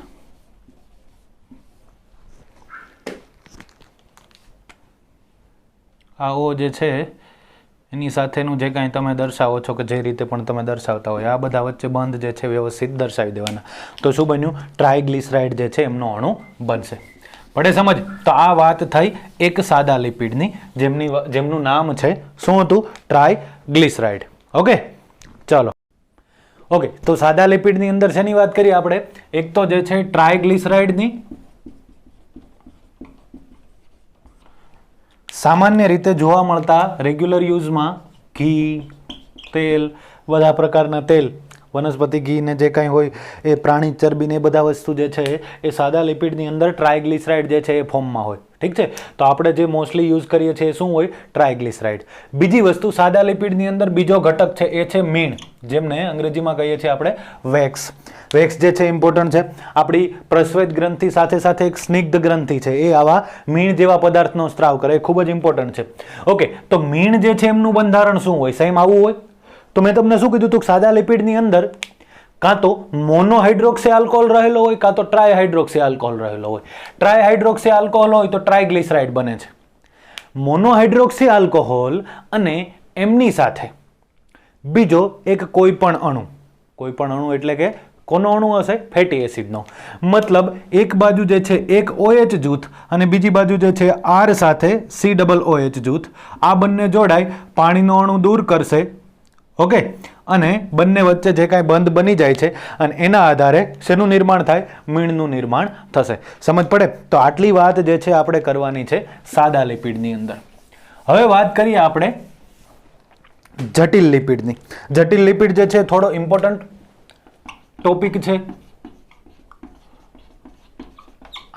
આ O જે છે એની સાથેનું જે કાંઈ તમે દર્શાવો છો કે જે રીતે પણ તમે દર્શાવતા હોય, આ બધા વચ્ચે બંધ જે છે વ્યવસ્થિત દર્શાવી દેવાના. તો શું બન્યું? ટ્રાયગ્લિસરાઇડ જે છે એમનો અણુ બનશે. પડે સમજ? તો આ વાત થઈ એક સાદા લિપિડની, જેમનું નામ છે શું હતું? ટ્રાયગ્લિસરાઇડ. ઓકે, ચાલો. ઓકે, તો સાદા લિપિડની અંદર શેની વાત કરીએ આપણે? એક તો જે છે ટ્રાયગ્લિસરાઇડની. સામાન્ય રીતે જોવા મળતા રેગ્યુલર યુઝમાં ઘી, તેલ, બધા પ્રકારના તેલ, વનસ્પતિ ઘી ને જે કાંઈ હોય એ પ્રાણી ચરબી ને એ બધા વસ્તુ જે છે એ સાદા લિપિડની અંદર ટ્રાયગ્લિસરાઇડ જે છે એ ફોર્મમાં હોય. ઠીક છે, તો આપણે જે મોસ્ટલી યુઝ કરીએ છીએ શું હોય? ટ્રાયગ્લિસરાઇડ. બીજી વસ્તુ સાદા લિપિડની અંદર બીજો ઘટક છે એ છે મીણ, જેમને અંગ્રેજીમાં કહીએ છીએ આપણે વેક્સ. વેક્સ જે છે ઇમ્પોર્ટન્ટ છે. આપણી પ્રસ્વેદ ગ્રંથિ સાથે સાથે એક સ્નિગ્ધ ગ્રંથિ છે, એ આવા મીણ જેવા પદાર્થનો સ્ત્રાવ કરે, એ ખૂબ જ ઇમ્પોર્ટન્ટ છે. ઓકે, તો મીણ જે છે એમનું બંધારણ શું હોય? સેમ આવું હોય. તો મેં તમને શું કીધું હતું? સાદા લિપિડની અંદર કાં તો મોનોહાઇડ્રોક્સી આલ્કોહોલ રહેલો હોય, કાં તો ટ્રાયહાઇડ્રોક્સી આલ્કોહોલ રહેલો હોય. ટ્રાયહાઇડ્રોક્સી આલ્કોહોલ હોય તો ટ્રાયગ્લિસરાઇડ બને છે. મોનોહાઇડ્રોક્સી આલ્કોહોલ અને એમની સાથે બીજો એક કોઈ પણ અણુ એટલે કે કોનો અણુ હશે? ફેટી એસિડનો. મતલબ એક બાજુ જે છે એક OH જૂથ અને બીજી બાજુ જે છે R સાથે COOH જૂથ, આ બંને જોડાય પાણીનો અણુ દૂર કરશે. ઓકે, અને બંને વચ્ચે જે કાંઈ બંધ બની જાય છે અને એના આધારે શેનું નિર્માણ થાય? મીણનું નિર્માણ થશે. સમજ પડે? તો આટલી વાત જે છે આપણે કરવાની છે સાદા લિપિડની અંદર. હવે વાત કરીએ આપણે જટિલ લિપિડની. જટિલ લિપિડ જે છે થોડો ઇમ્પોર્ટન્ટ ટોપિક છે.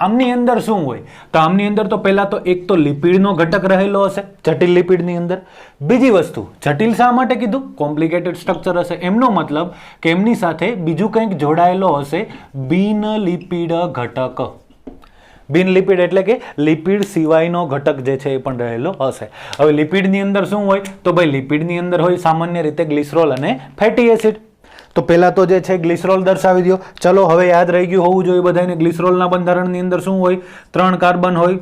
આમની અંદર શું હોય? તો આમની અંદર તો પહેલા તો એક તો લિપિડનો ઘટક રહેલો હશે જટિલ લિપિડની અંદર. બીજી વસ્તુ, જટિલ શા માટે કીધું? કોમ્પ્લિકેટેડ સ્ટ્રક્ચર હશે. એમનો મતલબ કે એમની સાથે બીજું કંઈક જોડાયેલો હશે, બિન લિપિડ ઘટક. બિન લિપિડ એટલે કે લિપિડ સિવાયનો ઘટક જે છે એ પણ રહેલો હશે. હવે લિપિડની અંદર શું હોય? તો ભાઈ લિપિડની અંદર હોય સામાન્ય રીતે ગ્લિસરોલ અને ફેટી એસિડ. તો પહેલા તો જે છે ગ્લિસરોલ દર્શાવી દો. ચલો હવે યાદ રહી ગયું હોવું જોઈએ બધાને, ગ્લિસરોલના બંધારણની અંદર શું હોય? 3 કાર્બન હોય.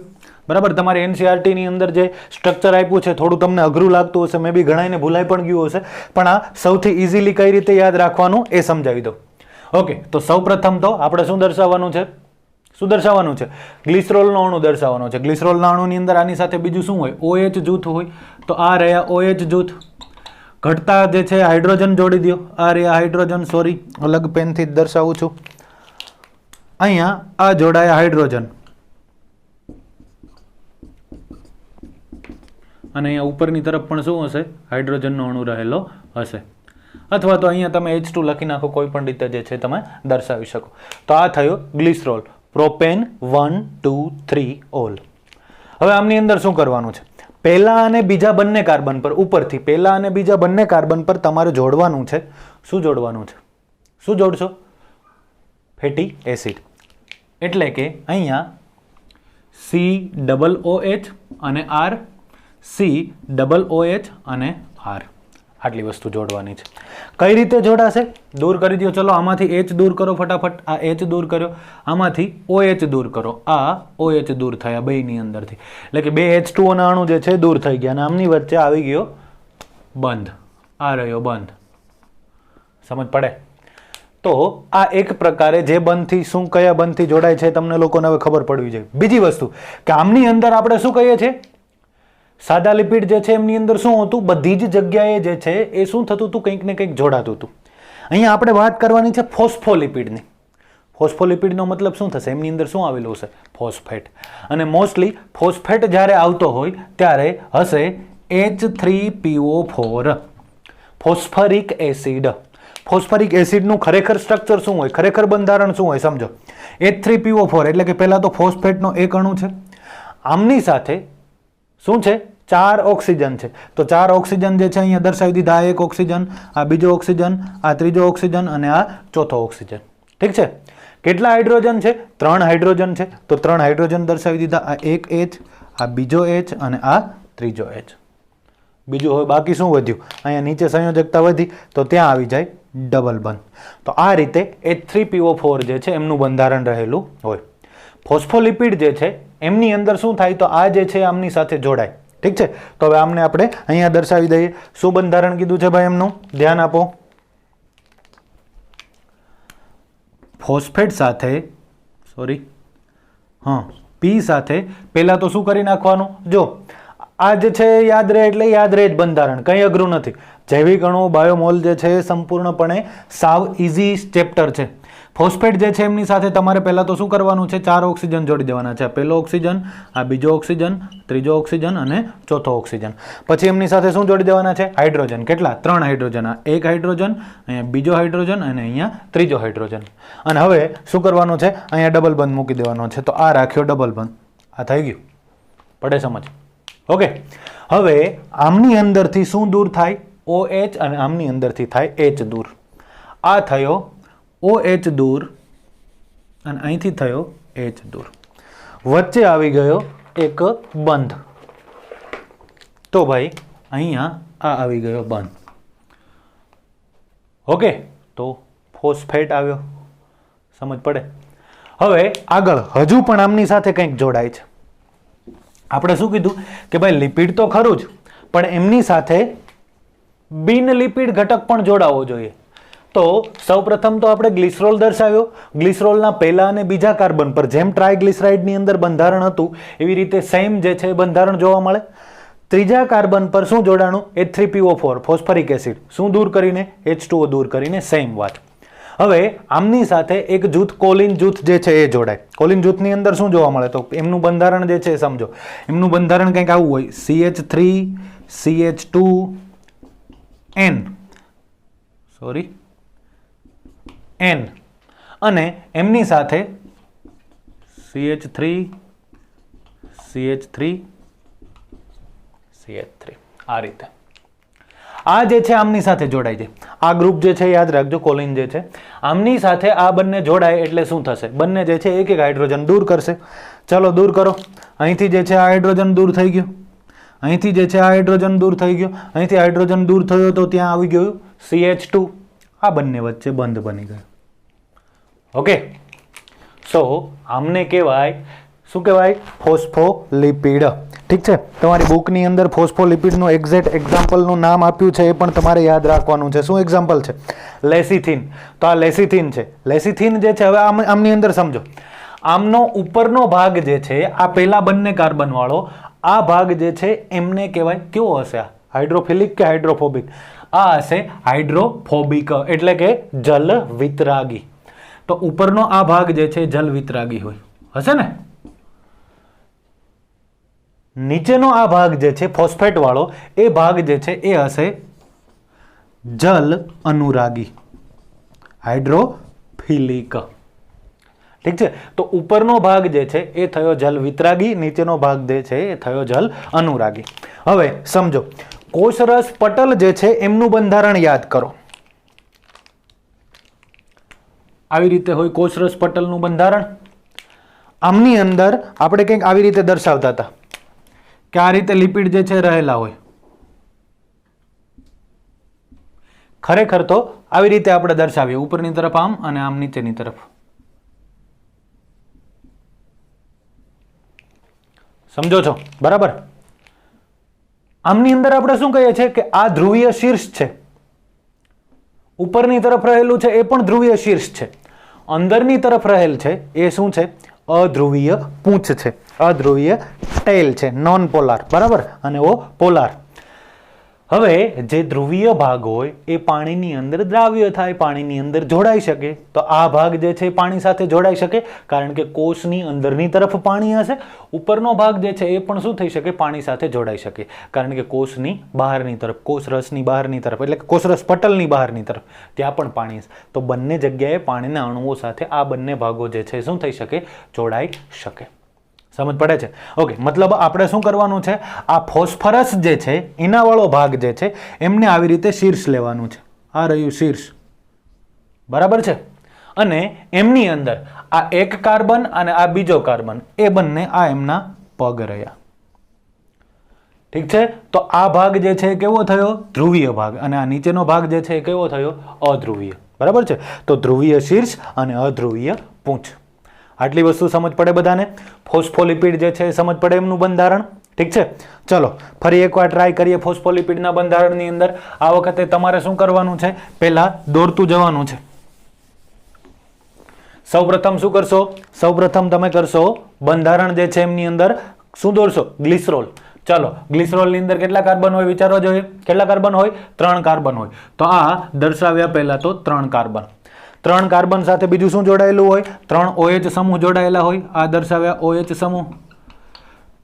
બરાબર, તમારે એનસીઆરટી ની અંદર જે સ્ટ્રક્ચર આપ્યું છે થોડું તમને અઘરું લાગતું હશે, મે બી ઘણાને ભૂલાઈ પણ ગયું હશે, પણ આ સૌથી ઇઝીલી કઈ રીતે યાદ રાખવાનું એ સમજાવી દો. ઓકે, તો સૌપ્રથમ તો આપણે શું દર્શાવવાનું છે? શું દર્શાવવાનું છે? ગ્લિસરોલનો અણુ દર્શાવવાનો છે. ગ્લિસરોલના અણુની અંદર આની સાથે બીજું શું હોય? OH જૂથ હોય. તો આ રહ્યા OH જૂથ. ઘટતા જે છે હાઇડ્રોજન જોડી દો. આ રહ્યા હાઇડ્રોજન, સોરી અલગ પેનથી જ દર્શાવું છું. અહીંયા આ જોડાયા હાઇડ્રોજન અને અહીંયા ઉપરની તરફ પણ શું હશે? હાઇડ્રોજનનો અણુ રહેલો હશે. અથવા તો અહીંયા તમે H2 લખી નાખો, કોઈ પણ રીતે જે છે તમે દર્શાવી શકો. તો આ થયો ગ્લિસરોલ. Propane 1 2 3 all. હવે આમની અંદર શું કરવાનું છે? પહેલા અને બીજા બંને કાર્બન પર, ઉપરથી પહેલા અને બીજા બંને કાર્બન પર તમારે જોડવાનું છે. શું જોડવાનું છે? શું જોડશો? Fatty acid. એટલે કે અહીંયા COOH અને R, COOH અને R, આટલી વસ્તુ જોડવાની છે. કઈ રીતે જોડાશે? દૂર કરી દો. ચલો આમાંથી H દૂર કરો ફટાફટ. આ H દૂર કર્યો. આમાંથી OH દૂર કરો. આ OH દૂર થયા બેયની અંદરથી. એટલે કે બે H2O ના અણુ જે છે દૂર થઈ ગયા અને આમની વચ્ચે આવી ગયો બંધ. આ રહ્યો બંધ. સમજ પડે? તો આ એક પ્રકારે જે બંધથી શું કયા બંધથી જોડાય છે તમને લોકોને હવે ખબર પડવી જોઈએ. બીજી વસ્તુ કે આમની અંદર આપણે શું કહીએ છીએ? સાદા લિપિડ જે છે એમની અંદર શું હતું? બધી જ જગ્યાએ જે છે એ શું થતું હતું? કંઈક ને કંઈક જોડાતું હતું. અહીંયા આપણે વાત કરવાની છે ફોસ્ફોલિપિડની. ફોસ્ફોલિપિડનો મતલબ શું થશે? એમની અંદર શું આવેલું હશે? ફોસ્ફેટ. અને મોસ્ટલી ફોસ્ફેટ જ્યારે આવતો હોય ત્યારે હશે H3PO4, ફોસ્ફરિક એસિડ. ફોસ્ફરિક એસિડનું ખરેખર સ્ટ્રક્ચર શું હોય? ખરેખર બંધારણ શું હોય? સમજો. H3PO4 એટલે કે પહેલા તો ફોસ્ફેટનો એક અણુ છે. આમની સાથે શું છે? 4 ઓક્સિજન છે. તો 4 ઓક્સિજન જે છે અહીંયા દર્શાવી દીધા. આ એક ઓક્સિજન, આ બીજો ઓક્સિજન, આ ત્રીજો ઓક્સિજન અને આ ચોથો ઓક્સિજન. ઠીક છે? કેટલા હાઇડ્રોજન છે? 3 હાઇડ્રોજન છે. તો 3 હાઇડ્રોજન દર્શાવી દીધા. આ એક H, આ બીજો H અને આ ત્રીજો H. બીજું હવે બાકી શું વધ્યું? અહીંયા નીચે સંયોજકતા વધી તો ત્યાં આવી જાય ડબલ બંધ. તો આ રીતે H3PO4 જે છે એમનું બંધારણ રહેલું હોય. ફોસ્ફોલિપિડ જે છે એમની અંદર શું થાય? તો આ જે છે આમની સાથે જોડાય. ઠીક છે? તો હવે આમને આપણે અહીંયા દર્શાવી દઈએ. શું બંધારણ કીધું છે ભાઈ એમનું? ધ્યાન આપો. ફોસ્ફેટ સાથે, સોરી, P સાથે પહેલા તો શું કરી નાખવાનું? જો આ જે છે યાદ રહે એટલે યાદ રહે જ બંધારણ, કંઈ અઘરું નથી. જૈવિક અણુ, બાયોમોલ જે છે સંપૂર્ણપણે સાવ ઇઝી ચેપ્ટર છે. ફોસ્ફેટ જે છે એમની સાથે તમારે પહેલા તો શું કરવાનું છે? 4 ઓક્સિજન જોડી દેવાના છે. પહેલો ઓક્સિજન, આ બીજો ઓક્સિજન, ત્રીજો ઓક્સિજન અને ચોથો ઓક્સિજન. પછી એમની સાથે શું જોડી દેવાના છે? હાઇડ્રોજન. કેટલા? 3 હાઇડ્રોજન. આ એક હાઇડ્રોજન, અહીંયા બીજો હાઇડ્રોજન અને અહીંયા ત્રીજો હાઇડ્રોજન. અને હવે શું કરવાનું છે? અહીંયા ડબલ બંધ મૂકી દેવાનો છે. તો આ રાખ્યો ડબલ બંધ. આ થઈ ગયું. પડે સમજ? ઓકે. હવે આમની અંદરથી શું દૂર થાય? OH અને આમની અંદરથી થાય H દૂર. આ થયો OH દૂર અને અહીંથી થયો H દૂર. વચ્ચે આવી ગયો એક બંધ. તો ભાઈ અહીંયા આ આવી ગયો બંધ. ઓકે, તો ફોસ્ફેટ આવ્યો. સમજ પડે? હવે આગળ હજુ પણ આમની સાથે કંઈક જોડાય છે. આપણે શું કીધું કે ભાઈ લિપિડ તો ખરું જ, પણ એમની સાથે બિન લિપિડ ઘટક પણ જોડાવો જોઈએ. તો સૌપ્રથમ તો આપણે ગ્લિસરોલ દર્શાવ્યો. ગ્લિસરોલના પહેલા અને બીજા કાર્બન પર જેમ ટ્રાયગ્લિસરાઇડની અંદર બંધારણ હતું એવી રીતે સેમ જે છે બંધારણ જોવા મળે. ત્રીજા કાર્બન પર શું જોડાણું? H3PO4, phosphoric acid. શું દૂર કરીને? H2O દૂર કરીને. સેમ વાત. હવે આમની સાથે એક જૂથ કોલિન જૂથ જે છે એ જોડાય. કોલિન જૂથની અંદર શું જોવા મળે? તો એમનું બંધારણ જે છે સમજો. એમનું બંધારણ કંઈક આવું હોય: CH3, CH2, N અને એમની સાથે CH3 CH3 CH3 આ રીતે આ જે છે આમની સાથે જોડાય છે આ ગ્રુપ જે છે યાદ રાખજો કોલિન જે છે આમની સાથે આ બંને જોડાય એટલે શું થશે બંને જે છે એક એક હાઇડ્રોજન દૂર કરશે ચલો દૂર કરો અહીંથી જે છે આ હાઇડ્રોજન દૂર થઈ ગયું અહીંથી જે છે આ હાઇડ્રોજન દૂર થઈ ગયો અહીંથી હાઇડ્રોજન દૂર થયો તો ત્યાં આવી ગયું CH2 આ બંને વચ્ચે બંધ બની ગયો ઓકે સો આમને કહેવાય શું કહેવાય ફોસ્ફોલિપિડ ઠીક છે તમારી બુકની અંદર ફોસ્ફોલિપિડનું એક્ઝેક્ટ એક્ઝામ્પલનું નામ આપ્યું છે એ પણ તમારે યાદ રાખવાનું છે શું એક્ઝામ્પલ છે લેસિથિન તો આ લેસિથિન છે લેસિથિન જે છે હવે આમની અંદર સમજો આમનો ઉપરનો ભાગ જે છે આ પહેલા બંને કાર્બન વાળો આ ભાગ જે છે એમને કહેવાય કેવો હશે આ હાઇડ્રોફિલિક કે હાઇડ્રોફોબિક આ હશે હાઇડ્રોફોબિક એટલે કે જલ વિતરાગી તો ઉપરનો આ ભાગ જે છે જલ વિતરાગી હોય હશે ને નીચેનો આ ભાગ જે છે ફોસ્ફેટ વાળો એ ભાગ જે છે એ હશે જલ અનુરાગી હાઇડ્રોફિલિક ઠીક છે તો ઉપરનો ભાગ જે છે એ થયો જલ વિતરાગી નીચેનો ભાગ જે છે એ થયો જલ અનુરાગી હવે સમજો કોષરસ પટલ જે છે એમનું બંધારણ યાદ કરો આવી રીતે હોય કોષરસ પટલનું બંધારણ આમની અંદર આપણે કંઈક આવી રીતે દર્શાવતા હતા કે આ રીતે લિપિડ જે છે રહેલા હોય ખરેખર તો આવી રીતે આપણે દર્શાવીએ ઉપરની તરફ આમ અને આમ નીચેની તરફ સમજો છો બરાબર આમની અંદર આપણે શું કહીએ છીએ કે આ ધ્રુવીય શીર્ષ છે ઉપરની તરફ રહેલું છે એ પણ ધ્રુવીય શીર્ષ છે અંદરની તરફ રહેલ છે એ શું છે અધ્રુવીય પૂંછ છે અધ્રુવીય ટેલ છે નોન પોલાર બરાબર અને ઓ પોલાર હવે જે ધ્રુવીય ભાગ હોય એ પાણીની અંદર દ્રાવ્ય થાય પાણીની અંદર જોડાઈ શકે તો આ ભાગ જે છે પાણી સાથે જોડાઈ શકે કારણ કે કોષની અંદરની તરફ પાણી હશે ઉપરનો ભાગ જે છે એ પણ શું થઈ શકે પાણી સાથે જોડાઈ શકે કારણ કે કોષની બહારની તરફ કોષરસની બહારની તરફ એટલે કોષરસ પટલની બહારની તરફ ત્યાં પણ પાણી હશે તો બંને જગ્યાએ પાણીના અણુઓ સાથે આ બંને ભાગો જે છે શું થઈ શકે જોડાઈ શકે સમજ પડે છે ઓકે મતલબ આપણે શું કરવાનું છે આ ફોસ્ફરસ જે છે એના વાળો ભાગ જે છે એમને આવી રીતે શીર્ષ લેવાનું છે આ રહ્યું શીર્ષ બરાબર છે અને એમની અંદર આ એક કાર્બન અને આ બીજો કાર્બન એ બંને આ એમના પગ રહ્યા ઠીક છે તો આ ભાગ જે છે કેવો થયો ધ્રુવીય ભાગ અને આ નીચેનો ભાગ જે છે કેવો થયો અધ્રુવીય બરાબર છે તો ધ્રુવીય શીર્ષ અને અધ્રુવીય પૂંછ આટલી વસ્તુ સમજ પડે બધાને ફોસ્ફોલિપિડ જે છે સમજ પડે એમનું બંધારણ ઠીક છે ચલો ફરી એકવાર ટ્રાય કરીએ ફોસ્ફોલિપિડના બંધારણની અંદર આ વખતે તમારે શું કરવાનું છે પહેલા દોરતું જવાનું છે સૌપ્રથમ શું કરશો સૌપ્રથમ તમે કરશો બંધારણ જે છે એમની અંદર શું દોરશો ગ્લિસરોલ ચાલો ગ્લિસરોલની અંદર કેટલા કાર્બન હોય વિચારવા જોઈએ કેટલા કાર્બન હોય 3 કાર્બન હોય તો આ દર્શાવ્યા પહેલા તો 3 કાર્બન 3 કાર્બન સાથે બીજું શું જોડાયેલું હોય 3 OH સમૂહ જોડાયેલા હોય આ દર્શાવ્યા OH સમૂહ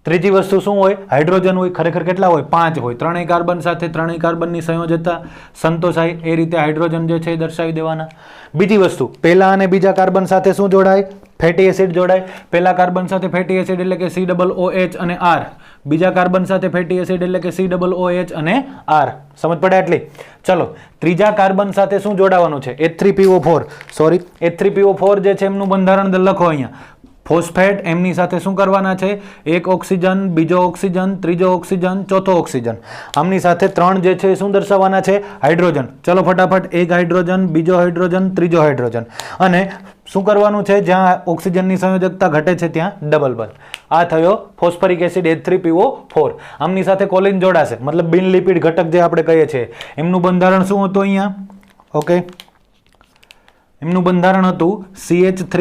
ત્રીજી વસ્તુ શું હોય હાઇડ્રોજન હોય ખરેખર કેટલા હોય 5 હોય ત્રણેય કાર્બન સાથે ત્રણેય કાર્બનની સંયોજકતા સંતોષાય એ રીતે હાઇડ્રોજન જે છે એ દર્શાવી દેવાના બીજી વસ્તુ પહેલા અને બીજા કાર્બન સાથે શું જોડાય ફેટી એસિડ જોડાય પહેલા કાર્બન સાથે ફેટી એસિડ એટલે કે COOH અને R બીજા કાર્બન સાથે ફેટી એસિડ એટલે કે COOH અને R સમજ પડે એટલી ચલો ત્રીજા કાર્બન સાથે શું જોડાવાનું છે H3PO4 સોરી H3PO4 જે છે એમનું બંધારણ લખો અહીંયા ફોસ્ફેટ એમની સાથે શું કરવાના છે એક ઓક્સિજન બીજો ઓક્સિજન ત્રીજો ઓક્સિજન ચોથો ઓક્સિજન આમની સાથે 3 જે છે શું દર્શાવવાના છે હાઇડ્રોજન ચલો ફટાફટ એક હાઇડ્રોજન બીજો હાઇડ્રોજન ત્રીજો હાઇડ્રોજન અને શું કરવાનું છે જ્યાં ઓક્સિજનની સંયોજકતા ઘટે છે ત્યાં ડબલ બંધ આ થયો ફોસ્ફરિક એસિડ H3PO4 આમની સાથે કોલિન જોડાશે મતલબ બિન લિપિડ ઘટક જે આપણે કહીએ છીએ એમનું બંધારણ શું હતું અહીંયા ઓકે એમનું બંધારણ હતું CH3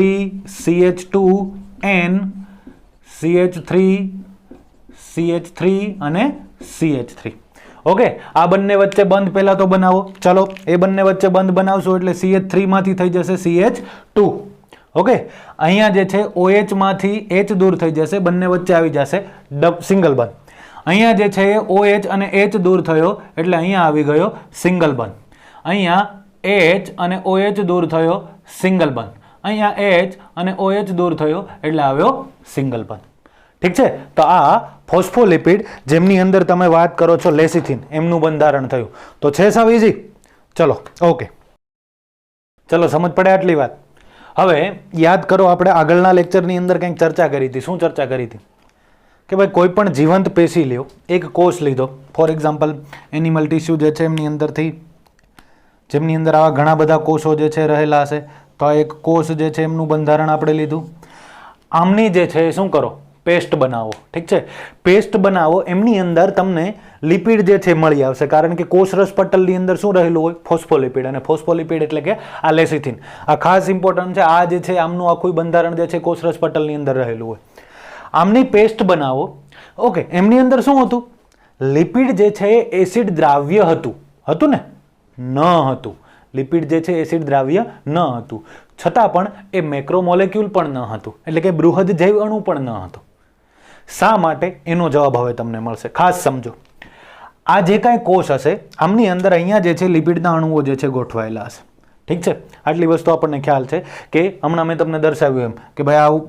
CH2N CH3 અને CH3 ઓકે આ બંને વચ્ચે બંધ પહેલા તો બનાવો ચલો એ બંને વચ્ચે બંધ બનાવશો એટલે CH3 માંથી થઈ જશે CH2 ઓકે અહીંયા જે છે OH માંથી H દૂર થઈ જશે બંને વચ્ચે આવી જશે સિંગલ બંધ અહીંયા જે છે એ OH અને H દૂર થયો એટલે અહીંયા આવી ગયો સિંગલ બંધ. અહીંયા H અને OH દૂર થયો સિંગલ બંધ. અહીંયા H અને OH દૂર થયો એટલે આવ્યો સિંગલ બંધ. ઠીક છે, તો આ ફોસ્ફોલિપિડ જેમની અંદર તમે વાત કરો છો લેસિથિન, એમનું બંધારણ થયું. તો છે સાવ ઈઝી. ચલો ઓકે, ચલો સમજ પડે આટલી વાત. હવે યાદ કરો, આપણે આગળના લેક્ચરની અંદર કંઈક ચર્ચા કરી હતી. શું ચર્ચા કરી હતી? કે ભાઈ કોઈ પણ જીવંત પેશી લ્યો, એક કોષ લીધો, ફોર એક્ઝામ્પલ એનિમલ ટિશ્યુ જે છે એમની અંદરથી, જેમની અંદર આવા ઘણા બધા કોષો જે છે રહેલા હશે, તો આ એક કોષ જે છે એમનું બંધારણ આપણે લીધું. આમની જે છે શું કરો? પેસ્ટ બનાવો. ઠીક છે, પેસ્ટ બનાવો. એમની અંદર તમને લિપિડ જે છે મળી આવશે, કારણ કે કોષરસ પટલની અંદર શું રહેલું હોય? ફોસ્ફોલિપિડ. અને ફોસ્ફોલિપિડ એટલે કે આ લેસિથિન. આ ખાસ ઇમ્પોર્ટન્ટ છે. આ જે છે આમનું આખું બંધારણ જે છે કોષરસ પટલની અંદર રહેલું હોય. આમની પેસ્ટ બનાવો. ઓકે, એમની અંદર શું હતું? લિપિડ જે છે એસિડ દ્રાવ્ય હતું. હતું ને? ન હતું. લિપિડ જે છે એસિડ દ્રાવ્ય ન હતું. છતાં પણ એ મેક્રોમોલેક્યુલ પણ ન હતું, એટલે કે બૃહદ જૈવ અણુ પણ ન હતું. શા માટે? એનો જવાબ હવે તમને મળશે. ખાસ સમજો, આ જે કાંઈ કોષ હશે આમની અંદર અહીંયા જે છે લિપિડના અણુઓ જે છે ગોઠવાયેલા હશે. ઠીક છે, આટલી વસ્તુ આપણને ખ્યાલ છે કે હમણાં મેં તમને દર્શાવ્યું એમ કે ભાઈ આવું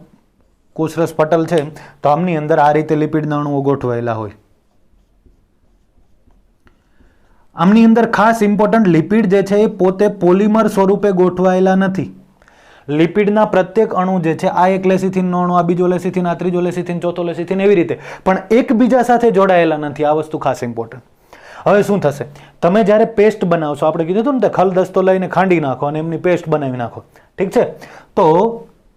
કોષરસ પટલ છે, તો આમની અંદર આ રીતે લિપિડના અણુઓ ગોઠવાયેલા હોય. આમની અંદર ખાસ ઇમ્પોર્ટન્ટ, લિપિડ જે છે એ પોતે પોલિમર સ્વરૂપે ગોઠવાયેલા નથી. લિપિડના પ્રત્યેક અણુ જે છે, આ એક લેસિથિનનો અણુ, આ બીજો લેસિથિન, આ ત્રીજો લેસિથિન, ચોથો લેસિથિન, એવી રીતે, પણ એકબીજા સાથે જોડાયેલા નથી. આ વસ્તુ ખાસ ઇમ્પોર્ટન્ટ. હવે શું થશે? તમે જ્યારે પેસ્ટ બનાવશો, આપણે કીધું હતું ને તે ખલદસ્તો લઈને ખાંડી નાખો અને એમની પેસ્ટ બનાવી નાખો. ઠીક છે, તો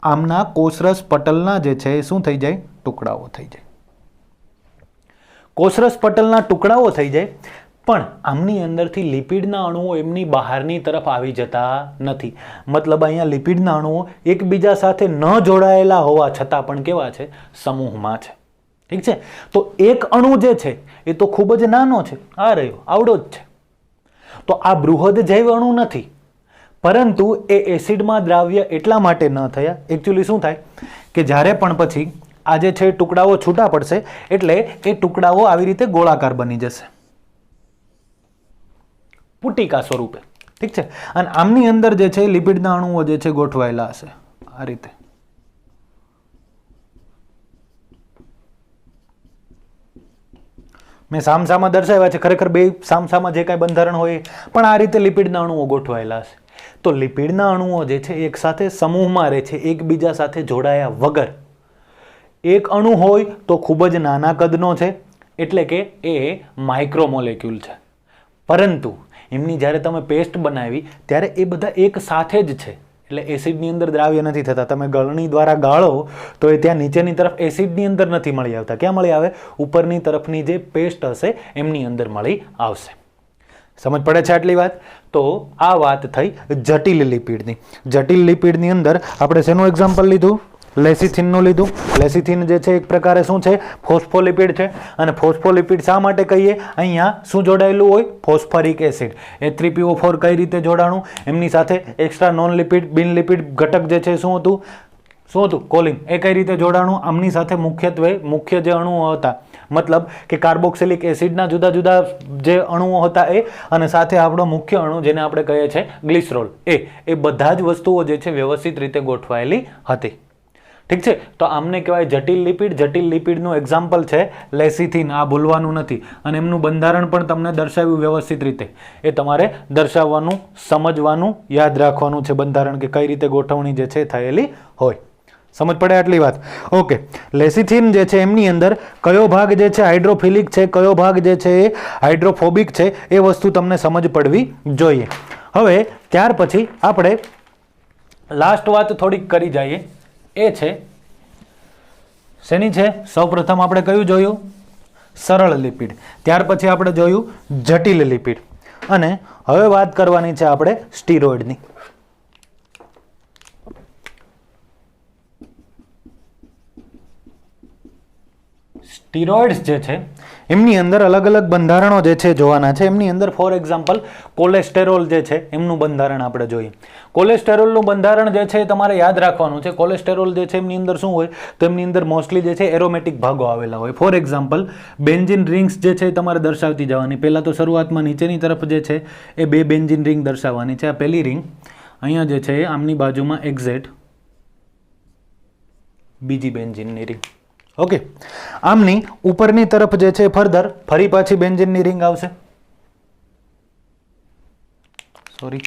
આમના કોષરસ પટલના જે છે એ શું થઈ જાય? ટુકડાઓ થઈ જાય. કોષરસ પટલના ટુકડાઓ થઈ જાય, પણ આમની અંદરથી લિપિડના અણુઓ એમની બહારની તરફ આવી જતા નથી. મતલબ અહીંયા લિપિડના અણુઓ એકબીજા સાથે ન જોડાયેલા હોવા છતાં પણ કેવા છે? સમૂહમાં છે. ઠીક છે, તો એક અણુ જે છે એ તો ખૂબ જ નાનો છે. આ રહ્યો, આવડો જ છે. તો આ બૃહદ જૈવ અણુ નથી, પરંતુ એ એસિડમાં દ્રાવ્ય એટલા માટે ન થયા. એકચ્યુઅલી શું થાય કે જ્યારે પણ પછી આ જે છે ટુકડાઓ છૂટા પડશે એટલે એ ટુકડાઓ આવી રીતે ગોળાકાર બની જશે, પુટિકા સ્વરૂપે. ઠીક છે, અને આમની અંદર જે છે લિપિડના અણુઓ જે છે ગોઠવાયેલા હશે આ રીતે. મેં સામસામા દર્શાવ્યા છે, ખરેખર બે સામસામા જે કાંઈ બંધારણ હોય, પણ આ રીતે લિપિડના અણુઓ ગોઠવાયેલા હશે. તો લિપિડના અણુઓ જે છે એક સાથે સમૂહમાં રહે છે, એકબીજા સાથે જોડાયા વગર. એક અણુ હોય તો ખૂબ જ નાના કદનો છે, એટલે કે એ માઇક્રોમોલેક્યુલ છે. પરંતુ એમની જ્યારે તમે પેસ્ટ બનાવી ત્યારે એ બધા એક સાથે જ છે, એટલે એસિડની અંદર દ્રાવ્ય નથી થતા. તમે ગળણી દ્વારા ગાળો તો એ ત્યાં નીચેની તરફ એસિડની અંદર નથી મળી આવતા. ક્યાં મળી આવે? ઉપરની તરફની જે પેસ્ટ હશે એમની અંદર મળી આવશે. સમજ પડે છે આટલી વાત? તો આ વાત થઈ જટિલ લિપિડની. જટિલ લિપિડની અંદર આપણે શેનું એક્ઝામ્પલ લીધું? લેસિથિનનું લીધું. લેસિથિન જે છે એક પ્રકારે શું છે? ફોસ્ફોલિપિડ છે. અને ફોસ્ફોલિપિડ શા માટે કહીએ? અહીંયા શું જોડાયેલું હોય? Phosphoric acid. H3PO4 કઈ રીતે જોડાણું? એમની સાથે એક્સ્ટ્રા નોન લિપિડ, બિન લિપિડ ઘટક જે છે શું હતું? શું હતું? કોલિન. એ કઈ રીતે જોડાણું? આમની સાથે મુખ્યત્વે મુખ્ય જે અણુઓ હતા, મતલબ કે કાર્બોક્સિલિક એસિડના જુદા જુદા જે અણુઓ હતા એ, અને સાથે આપણો મુખ્ય અણુ જેને આપણે કહીએ છીએ ગ્લિસરોલ, એ બધા જ વસ્તુઓ જે છે વ્યવસ્થિત રીતે ગોઠવાયેલી હતી. ઠીક છે, તો આમને કહેવાય જટિલ લિપિડ. જટિલ લિપિડનું એક્ઝામ્પલ છે લેસિથિન. આ ભૂલવાનું નથી. અને એમનું બંધારણ પણ તમને દર્શાવ્યું વ્યવસ્થિત રીતે. એ તમારે દર્શાવવાનું, સમજવાનું, યાદ રાખવાનું છે બંધારણ, કે કઈ રીતે ગોઠવણી જે છે થયેલી હોય. સમજ પડે આટલી વાત? ઓકે, લેસિથિન જે છે એમની અંદર કયો ભાગ જે છે હાઇડ્રોફિલિક છે, કયો ભાગ જે છે એ હાઇડ્રોફોબિક છે, એ વસ્તુ તમને સમજ પડવી જોઈએ. હવે ત્યાર પછી આપણે લાસ્ટ વાત થોડીક કરી જઈએ. એ છે શેની છે? સૌપ્રથમ આપણે કયું જોયું? સરળ લિપિડ. ત્યાર પછી આપણે જોયું જટિલ લિપિડ. અને હવે વાત કરવાની છે આપણે સ્ટીરોઇડની. સ્ટીરોઇડ્સ જે છે એમની અંદર અલગ અલગ બંધારણો જે છે જોવાના છે. એમની અંદર ફોર એક્ઝામ્પલ કોલેસ્ટેરોલ જે છે એમનું બંધારણ આપણે જોઈએ. કોલેસ્ટેરોલનું બંધારણ જે છે તમારે યાદ રાખવાનું છે. કોલેસ્ટેરોલ જે છે એમની અંદર શું હોય તો એમની અંદર મોસ્ટલી જે છે એરોમેટિક ભાગો આવેલા હોય. ફોર એક્ઝામ્પલ બેન્ઝીન રિંગ્સ જે છે તમારે દર્શાવતી જવાની. પહેલાં તો શરૂઆતમાં નીચેની તરફ જે છે એ 2 બેન્ઝીન રિંગ દર્શાવવાની છે. આ પહેલી રિંગ અહીંયા જે છે આમની બાજુમાં એક્ઝેટ બીજી બેન્ઝીનની રિંગ. ઓકે, આમની ઉપરની તરફ જે છે ફર્ધર ફરી પાછી બેન્ઝીનની રિંગ આવશે. સોરી,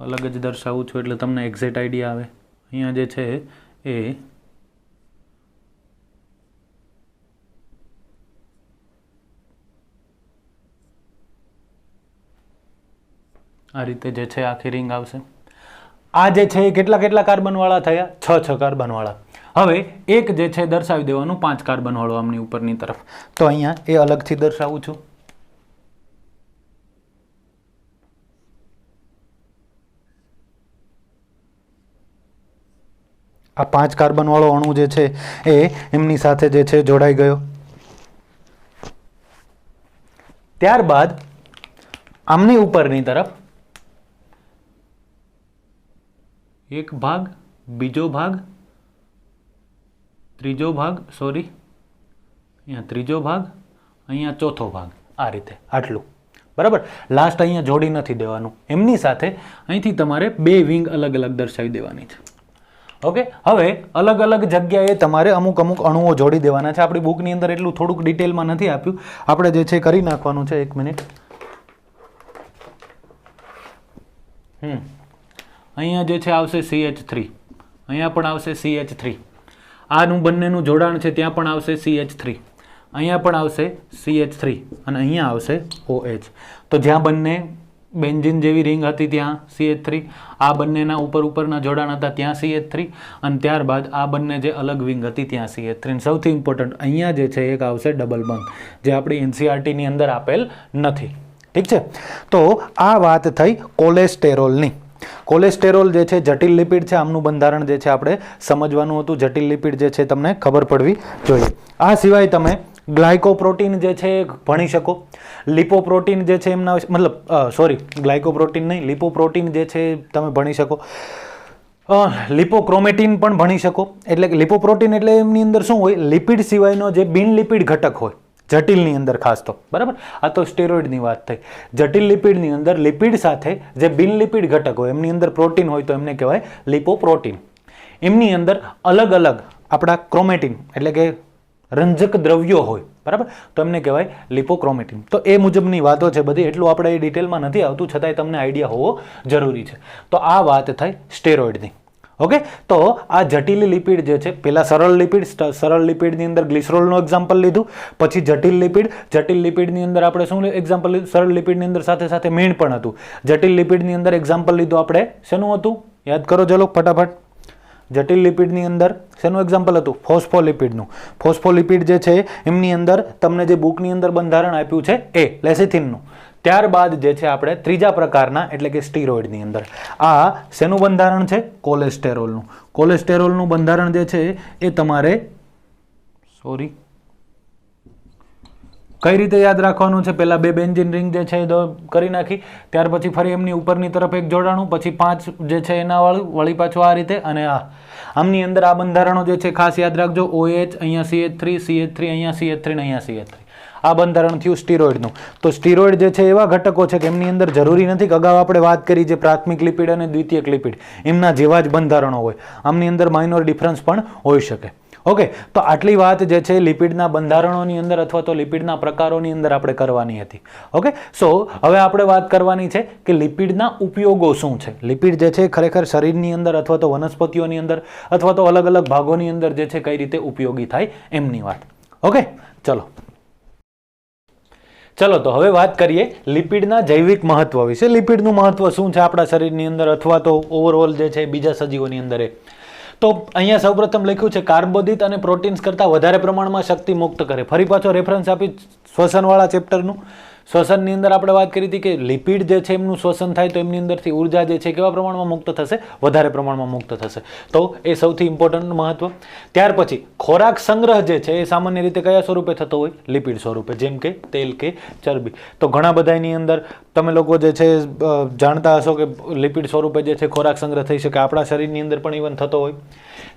અલગ જ દર્શાવું છું એટલે તમને એક્ઝેક્ટ આઈડિયા આવે. અહીંયા જે છે એ આ રીતે જે છે આખી રિંગ આવશે. આ જે છે એ કેટલા કાર્બન વાળા થયા? 6 કાર્બન વાળા. હવે એક જે છે દર્શાવી દેવાનું 5 કાર્બન વાળું આમની ઉપરની તરફ. તો અહીંયા એ અલગથી દર્શાવું છું. આ 5 કાર્બન વાળો અણુ જે છે એ એમની સાથે જે છે જોડાઈ ગયો. ત્યારબાદ આમની ઉપરની તરફ એક ભાગ, બીજો ભાગ, ત્રીજો ભાગ, સોરી અહીંયા ત્રીજો ભાગ, અહીંયા ચોથો ભાગ, આ રીતે આટલું. બરાબર, લાસ્ટ અહીંયા જોડી નથી દેવાનું. એમની સાથે અહીંથી તમારે 2 વિંગ અલગ અલગ દર્શાવી દેવાની છે. ઓકે, હવે અલગ અલગ જગ્યાએ તમારે અમુક અણુઓ જોડી દેવાના છે. આપણી બુકની અંદર એટલું થોડુંક ડિટેલમાં નથી આપ્યું. આપણે જે છે કરી નાખવાનું છે. 1 મિનિટ. અહીંયા જે છે આવશે CH3, અહીંયા પણ આવશે CH3. આનું બંનેનું જોડાણ છે ત્યાં પણ આવશે CH3, અહીંયા પણ આવશે CH3 અને અહીંયા આવશે OH. તો જ્યાં બંને બેન્ઝીન જેવી રિંગ હતી ત્યાં CH3, આ બંનેના ઉપરના જોડાણ હતા ત્યાં CH3 અને ત્યારબાદ આ બંને જે અલગ વિંગ હતી ત્યાં CH3. સૌથી ઇમ્પોર્ટન્ટ અહીંયા જે છે એક આવશે ડબલ બોન્ડ, જે આપણી NCERT ની અંદર આપેલ નથી. ઠીક છે, તો આ વાત થઈ કોલેસ્ટેરોલની. કોલેસ્ટેરોલ જે છે જટિલ લિપિડ છે. આમનું બંધારણ જે છે આપણે સમજવાનું હતું. જટિલ લિપિડ જે છે તમને ખબર પડવી જોઈએ. આ સિવાય તમે ગ્લાયકોપ્રોટીન જે છે ભણી શકો. લિપોપ્રોટીન જે છે એમના ગ્લાયકોપ્રોટીન નહીં, લિપોપ્રોટીન જે છે તમે ભણી શકો. લિપોક્રોમેટિન પણ ભણી શકો. એટલે કે લિપોપ્રોટીન એટલે એમની અંદર શું હોય, લિપિડ સિવાયનો જે બિન લિપિડ ઘટક હોય જટિલની અંદર ખાસ તો. બરાબર, આ તો સ્ટેરોઇડની વાત થઈ. જટિલ લિપિડની અંદર લિપિડ સાથે જે બિન લિપિડ ઘટક હોય એમની અંદર પ્રોટીન હોય તો એમને કહેવાય લિપોપ્રોટીન. એમની અંદર અલગ અલગ આપણા ક્રોમેટિન એટલે કે રંજક દ્રવ્યો હોય. બરાબર, તો એમને કહેવાય લિપોક્રોમેટિન. તો એ મુજબની વાતો છે બધી. એટલું આપણે એ ડિટેલમાં નથી આવતું, છતાંય તમને આઈડિયા હોવો જરૂરી છે. તો આ વાત થઈ સ્ટેરોઇડની. ઓકે, તો આ જટિલ લિપિડ જે છે, પહેલા સરળ લિપિડની અંદર ગ્લિસરોલનું એક્ઝામ્પલ લીધું, પછી જટિલ લિપિડની અંદર આપણે શું એક્ઝામ્પલ લીધું? સરળ લિપિડની અંદર સાથે સાથે મીણ પણ હતું. જટિલ લિપિડની અંદર એક્ઝામ્પલ લીધું આપણે શેનું હતું? યાદ કરો ચલો ફટાફટ. જટિલ લિપિડની અંદર શેનું એક્ઝામ્પલ હતું? ફોસ્ફોલિપિડનું. ફોસ્ફોલિપિડ જે છે એમની અંદર તમને જે બુકની અંદર બંધારણ આપ્યું છે એ લેસિથિનનું. ત્યારબાદ જે છે આપણે ત્રીજા પ્રકારના એટલે કે સ્ટીરોઇડની અંદર આ શેનું બંધારણ છે? કોલેસ્ટેરોલનું. કોલેસ્ટેરોલનું બંધારણ જે છે એ તમારે કઈ રીતે યાદ રાખવાનું છે? પહેલા 2 બેન્ઝીન રિંગ જે છે એ કરી નાખી, ત્યાર પછી ફરી એમની ઉપરની તરફ એક જોડાણું, પછી 5 જે છે એના વળી પાછું આ રીતે, અને આમની અંદર આ બંધારણો જે છે ખાસ યાદ રાખજો. OH, અહીંયા CH3, અહીંયા CH3 ને અહીંયા CH3. આ બંધારણ થયું સ્ટીરોઇડનું. તો સ્ટીરોઇડ જે છે એવા ઘટકો છે કે એમની અંદર જરૂરી નથી કે અગાઉ આપણે વાત કરી જે પ્રાથમિક લિપિડ અને દ્વિતીયક લિપિડ એમના જેવા જ બંધારણો હોય. આમની અંદર માઇનોર ડિફરન્સ પણ હોઈ શકે. ઓકે, તો આટલી વાત જે છે લિપિડના બંધારણોની અંદર અથવા તો લિપિડના પ્રકારોની અંદર આપણે કરવાની હતી. ઓકે, સો હવે આપણે વાત કરવાની છે કે લિપિડના ઉપયોગો શું છે. લિપિડ જે છે ખરેખર શરીરની અંદર અથવા તો વનસ્પતિઓની અંદર અથવા તો અલગ અલગ ભાગોની અંદર જે છે કઈ રીતે ઉપયોગી થાય એમની વાત. ઓકે, ચલો તો હવે વાત કરીએ લિપિડના જૈવિક મહત્વ વિશે. લિપિડનું મહત્વ શું છે આપણા શરીરની અંદર અથવા તો ઓવરઓલ જે છે બીજા સજીવોની અંદર? તો અહીંયા સૌપ્રથમ લખ્યું છે કાર્બોદિત અને પ્રોટીન્સ કરતાં વધારે પ્રમાણમાં શક્તિ મુક્ત કરે. ફરી પાછો રેફરન્સ આપી શ્વસનવાળા ચેપ્ટરનું. શ્વસનની અંદર આપણે વાત કરી હતી કે લિપિડ જે છે એમનું શ્વસન થાય તો એમની અંદરથી ઉર્જા જે છે કેવા પ્રમાણમાં મુક્ત થશે, વધારે પ્રમાણમાં મુક્ત થશે. તો એ સૌથી ઇમ્પોર્ટન્ટ મહત્વ. ત્યાર પછી ખોરાક સંગ્રહ જે છે એ સામાન્ય રીતે કયા સ્વરૂપે થતો હોય? લિપિડ સ્વરૂપે, જેમ કે તેલ કે ચરબી. તો ઘણા બધા એની અંદર તમે લોકો જે છે જાણતા હશો કે લિપિડ સ્વરૂપે જે છે ખોરાક સંગ્રહ થઈ શકે. આપણા શરીરની અંદર પણ ઇવન થતો હોય.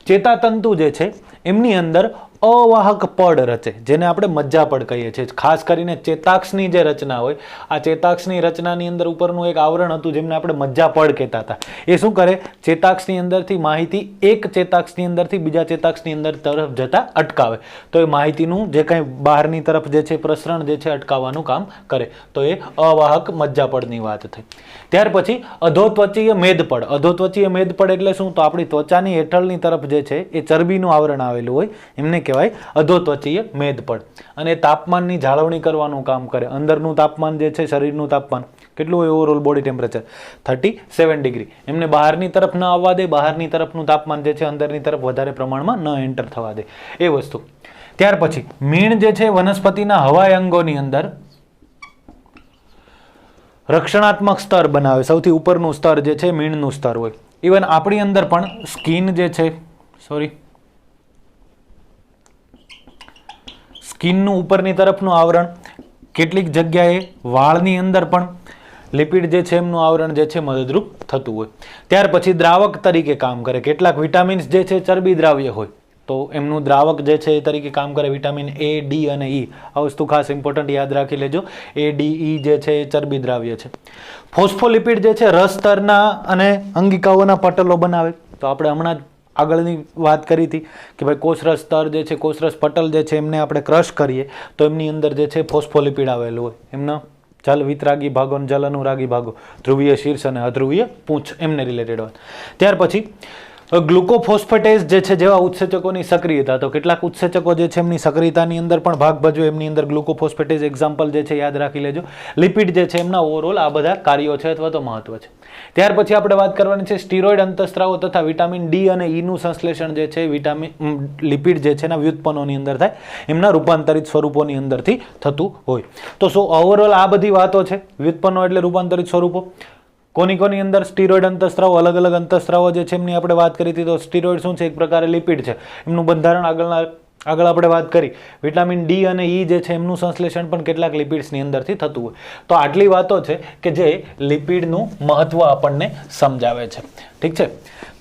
ચેતાતંતુ જે છે એમની અંદર અવાહક પડ રચે, જેને આપણે મજ્જાપડ કહીએ છીએ. ખાસ કરીને ચેતાક્ષની જે રચના હોય, આ ચેતાક્ષની રચનાની અંદર ઉપરનું એક આવરણ હતું જેમને આપણે મજ્જાપડ કહેતા હતા. એ શું કરે? ચેતાક્ષની અંદરથી માહિતી એક ચેતાક્ષની અંદરથી બીજા ચેતાક્ષની અંદર તરફ જતા અટકાવે. તો એ માહિતીનું જે કંઈ બહારની તરફ જે છે પ્રસરણ જે છે અટકાવવાનું કામ કરે. તો એ અવાહક મજ્જાપડની વાત થઈ. ત્યાર પછી અધોત્વચીય મેદપડ. અધોત્વચીય મેદપડ એટલે શું? તો આપણી ત્વચાની હેઠળની તરફ જે છે એ ચરબીનું આવરણ આવેલું હોય, એમને કહેવાય અધોત્વચીય મેદપડ. અને તાપમાનની જાળવણી કરવાનું કામ કરે. અંદરનું તાપમાન જે છે શરીરનું તાપમાન કેટલું હોય? Overall body temperature 37 degree. એમને બહારની તરફ ન આવવા દે, બહારની તરફનું તાપમાન જે છે અંદરની તરફ વધારે પ્રમાણમાં ન એન્ટર થવા દે, એ વસ્તુ. ત્યાર પછી મીણ જે છે વનસ્પતિના હવાઈ અંગોની અંદર રક્ષણાત્મક સ્તર બનાવે. સૌથી ઉપરનું સ્તર જે છે મીણનું સ્તર હોય. ઇવન આપણી અંદર પણ સ્કિન જે છે, સ્કિનનું ઉપરની તરફનું આવરણ, કેટલીક જગ્યાએ વાળની અંદર પણ લિપિડ જે છે એમનું આવરણ જે છે મદદરૂપ થતું હોય. ત્યાર પછી દ્રાવક તરીકે કામ કરે. કેટલાક વિટામિન્સ જે છે ચરબી દ્રાવ્ય હોય, તો એમનું દ્રાવક જે છે એ તરીકે કામ કરે. વિટામિન A, D અને E. આ વસ્તુ ખાસ ઇમ્પોર્ટન્ટ યાદ રાખી લેજો. A, D, E જે છે એ ચરબી દ્રાવ્ય છે. ફોસ્ફોલિપિડ જે છે રસસ્તરના અને અંગિકાઓના પટલો બનાવે. તો આપણે હમણાં જ આગળની વાત કરી હતી કે ભાઈ કોષરસ સ્તર જે છે, કોષરસ પટલ જે છે એમને આપણે ક્રશ કરીએ તો એમની અંદર જે છે ફોસ્ફોલિપિડ આવેલું હોય. એમના જલ વિતરાગી ભાગો અને જલ અનુરાગી ભાગો, ધ્રુવીય શીર્ષ અને અધ્રુવીય પૂંછ, એમને રિલેટેડ વાત. ત્યાર પછી ગ્લુકોફોસ્ફેટેઝ જે છે જેવા ઉત્સેચકોની સક્રિયતા. તો કેટલાક ઉત્સેચકો જે છે એમની સક્રિયતાની અંદર પણ ભાગ ભજવે. એમની અંદર ગ્લુકોફોસ્ફેટેઝ એક્ઝામ્પલ જે છે યાદ રાખી લેજો. લિપિડ જે છે એમના ઓવરઓલ આ બધા કાર્યો છે અથવા તો મહત્વ છે. ત્યાર પછી આપણે વાત કરવાની છે સ્ટીરોઇડ અંતઃસ્ત્રાવો તથા વિટામિન ડી અને ઈનું સંશ્લેષણ જે છે લિપિડ જે છે એના વ્યુત્પન્નોની અંદર થાય, એમના રૂપાંતરિત સ્વરૂપોની અંદરથી થતું હોય. તો સો ઓવરઓલ આ બધી વાતો છે. વ્યુત્પન્નો એટલે રૂપાંતરિત સ્વરૂપો. કોની અંદર સ્ટીરોઇડ અંતઃસ્ત્રાવો, અલગ અલગ અંતઃસ્ત્રાવો જે છે એમની આપણે વાત કરી હતી. તો સ્ટીરોઇડ શું છે? એક પ્રકારે લિપિડ છે. એમનું બંધારણ આગળ આપણે વાત કરી. વિટામિન ડી અને ઈ જે છે એમનું સંશ્લેષણ પણ કેટલાક લિપિડ્સની અંદરથી થતું હોય. તો આટલી વાતો છે કે જે લિપિડનું મહત્વ આપણને સમજાવે છે. ઠીક છે?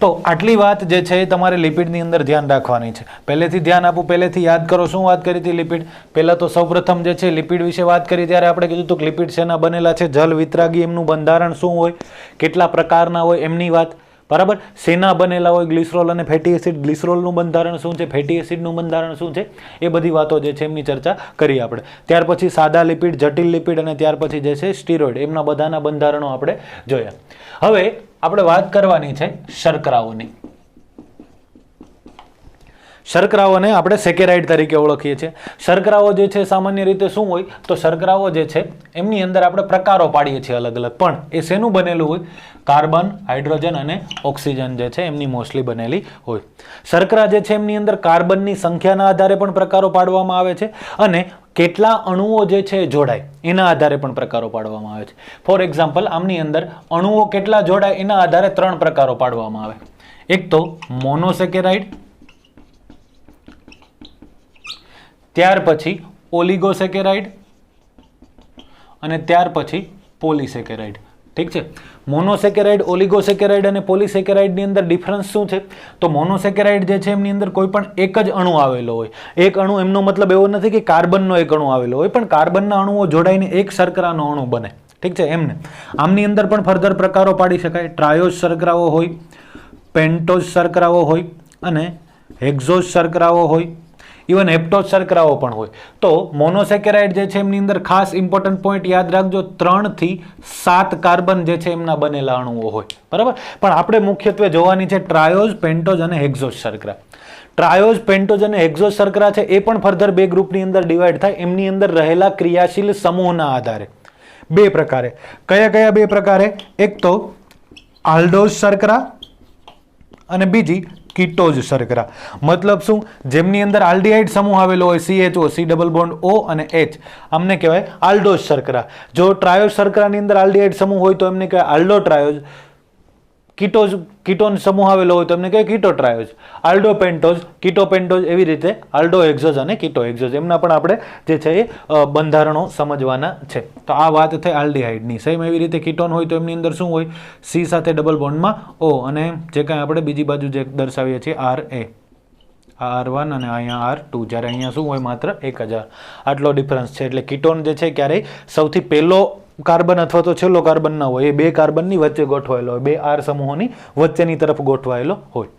તો આટલી વાત જે છે એ તમારે લિપિડની અંદર ધ્યાન રાખવાની છે. પહેલેથી ધ્યાન આપું, પહેલેથી યાદ કરો શું વાત કરી હતી લિપિડ. પહેલાં તો સૌપ્રથમ જે છે લિપિડ વિશે વાત કરી ત્યારે આપણે કીધું હતું કે લિપિડ શેના બનેલા છે? જલ વિતરાગી. એમનું બંધારણ શું હોય, કેટલા પ્રકારના હોય એમની વાત. બરાબર? શેના બનેલા હોય? ગ્લિસરોલ અને ફેટી એસિડ. ગ્લિસરોલનું બંધારણ શું છે? ફેટી એસિડનું બંધારણ શું છે? એ બધી વાતો જે છે એમની ચર્ચા કરી આપણે. ત્યાર પછી સાદા લિપિડ, જટિલ લિપિડ અને ત્યાર પછી જે છે સ્ટીરોઇડ, એમના બધાના બંધારણો આપણે જોયા. હવે આપણે વાત કરવાની છે શર્કરાઓની. શર્કરાઓને આપણે સેકેરાઇડ તરીકે ઓળખીએ છીએ. શર્કરાઓ જે છે સામાન્ય રીતે શું હોય? તો શર્કરાઓ જે છે એમની અંદર આપણે પ્રકારો પાડીએ છીએ અલગ અલગ. પણ એ શેનું બનેલું હોય? કાર્બન, હાઇડ્રોજન અને ઓક્સિજન જે છે એમની મોસ્ટલી બનેલી હોય. શર્કરા જે છે એમની અંદર કાર્બનની સંખ્યાના આધારે પણ પ્રકારો પાડવામાં આવે છે અને કેટલા અણુઓ જે છે જોડાય એના આધારે પણ પ્રકારો પાડવામાં આવે છે. ફોર એક્ઝામ્પલ, આમની અંદર અણુઓ કેટલા જોડાય એના આધારે 3 પ્રકારો પાડવામાં આવે. એક તો મોનોસેકેરાઇડ, ત્યાર પછી ઓલિગોસેકેરાઇડ અને ત્યાર પછી પોલિસેકેરાઇડ. ઠીક છે? મોનોસેકેરાઇડ, ઓલિગોસેકેરાઇડ અને પોલિસેકેરાઇડની અંદર ડિફરન્સ શું છે? તો મોનોસેકેરાઇડ જે છે એમની અંદર કોઈ પણ એક જ અણુ આવેલો હોય. એક અણુ, એમનો મતલબ એવો નથી કે કાર્બનનો એક અણુ આવેલો હોય, પણ કાર્બનના અણુઓ જોડાઈને એક શર્કરાનો અણુ બને. ઠીક છે? એમને આમની અંદર પણ ફર્ધર પ્રકારો પાડી શકાય. ટ્રાયોઝ શર્કરાઓ હોય, પેન્ટોઝ શર્કરાઓ હોય અને હેક્ઝોઝ શર્કરાઓ હોય, ઇવન હેપ્ટોઝ શર્કરાઓ પણ હોય. તો મોનોસેકેરાઇડ જે છે એમની અંદર ખાસ ઇમ્પોર્ટન્ટ પોઈન્ટ યાદ રાખજો, 3 થી 7 કાર્બન જે છે એમના બનેલા અણુઓ હોય. બરાબર? પણ આપણે મુખ્યત્વે જોવાની છે ટ્રાયોઝ, પેન્ટોઝ અને હેક્ઝોઝ શર્કરા. ટ્રાયોઝ, પેન્ટોઝ અને હેક્ઝોઝ શર્કરા છે એ પણ ફર્ધર 2 ગ્રુપની અંદર ડિવાઈડ થાય. એમની અંદર રહેલા ક્રિયાશીલ સમૂહના આધારે 2 પ્રકારે. કયા કયા 2 પ્રકારે? એક તો આલ્ડોઝ શર્કરા અને બીજી કીટોઝ શર્કરા. મતલબ શું? જેમની અંદર આલ્ડીહાઇડ સમૂહ આવેલો હોય CHO, C double bond O અને H, આમને કહેવાય આલ્ડોઝ શર્કરા. જો ટ્રાયોઝ શર્કરાની અંદર આલ્ડીહાઇડ સમૂહ હોય તો એમને કહેવાય આલ્ડો ટ્રાયોઝ. કીટોન સમૂહ આવેલો હોય તો એમને કહેવાય કીટો ટ્રાયોઝ. આલ્ડો પેન્ટોઝ, કીટો પેન્ટોઝ, એવી રીતે આલ્ડો એક્ઝોઝ અને કીટો એક્ઝોઝ, એમના પણ આપણે જે છે એ બંધારણો સમજવાના છે. તો આ વાત થઈ આલ્ડીહાઇડની. સેમ એવી રીતે કીટોન હોય તો એમની અંદર શું હોય? C સાથે ડબલ બોન્ડમાં O, અને જે કાંઈ આપણે બીજી બાજુ જે દર્શાવીએ છીએ RA, આ R1 અને અહીંયા R2, જ્યારે અહીંયા શું હોય? માત્ર 1000. આટલો ડિફરન્સ છે. એટલે કીટોન જે છે ક્યારેય સૌથી પહેલો કાર્બન અથવા તો છેલ્લો કાર્બન ના હોય, એ બે કાર્બનની વચ્ચે ગોઠવાયેલો હોય, બે R સમૂહોની વચ્ચેની તરફ ગોઠવાયેલો હોય.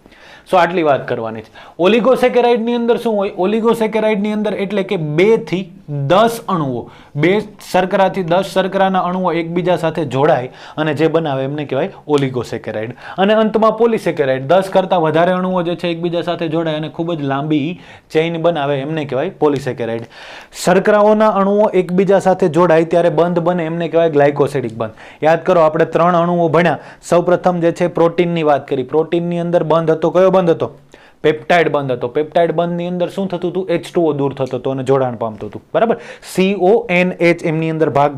સો આટલી વાત કરવાની છે. ઓલિગોસેકેરાઇડની અંદર શું હોય? ઓલિગોસેકેરાઇડની અંદર એટલે કે 2 થી 10 અણુઓ, 2 શર્કરાથી 10 શર્કરાના અણુઓ એકબીજા સાથે જોડાય અને જે બનાવે એમને કહેવાય ઓલિગોસેકેરાઇડ. અને અંતમાં પોલિસેકેરાઇડ, 10 કરતાં વધારે અણુઓ જે છે એકબીજા સાથે જોડાય અને ખૂબ જ લાંબી ચેઇન બનાવે એમને કહેવાય પોલિસેકેરાઇડ. શર્કરાઓના અણુઓ એકબીજા સાથે જોડાય ત્યારે બંધ બને એમને કહેવાય ગ્લાયકોસિડિક બંધ. યાદ કરો, આપણે 3 અણુઓ ભણ્યા. સૌપ્રથમ જે છે પ્રોટીનની વાત કરી. પ્રોટીનની અંદર બંધ હતો, કયો બંધ હતો? પેપ્ટાઇડ બંધ હતો. પેપ્ટાઇડ બંધની અંદર શું થતું હતું? H2O દૂર થતો હતો અને જોડાણ પામતું હતું. બરાબર. CONH એમની અંદર ભાગ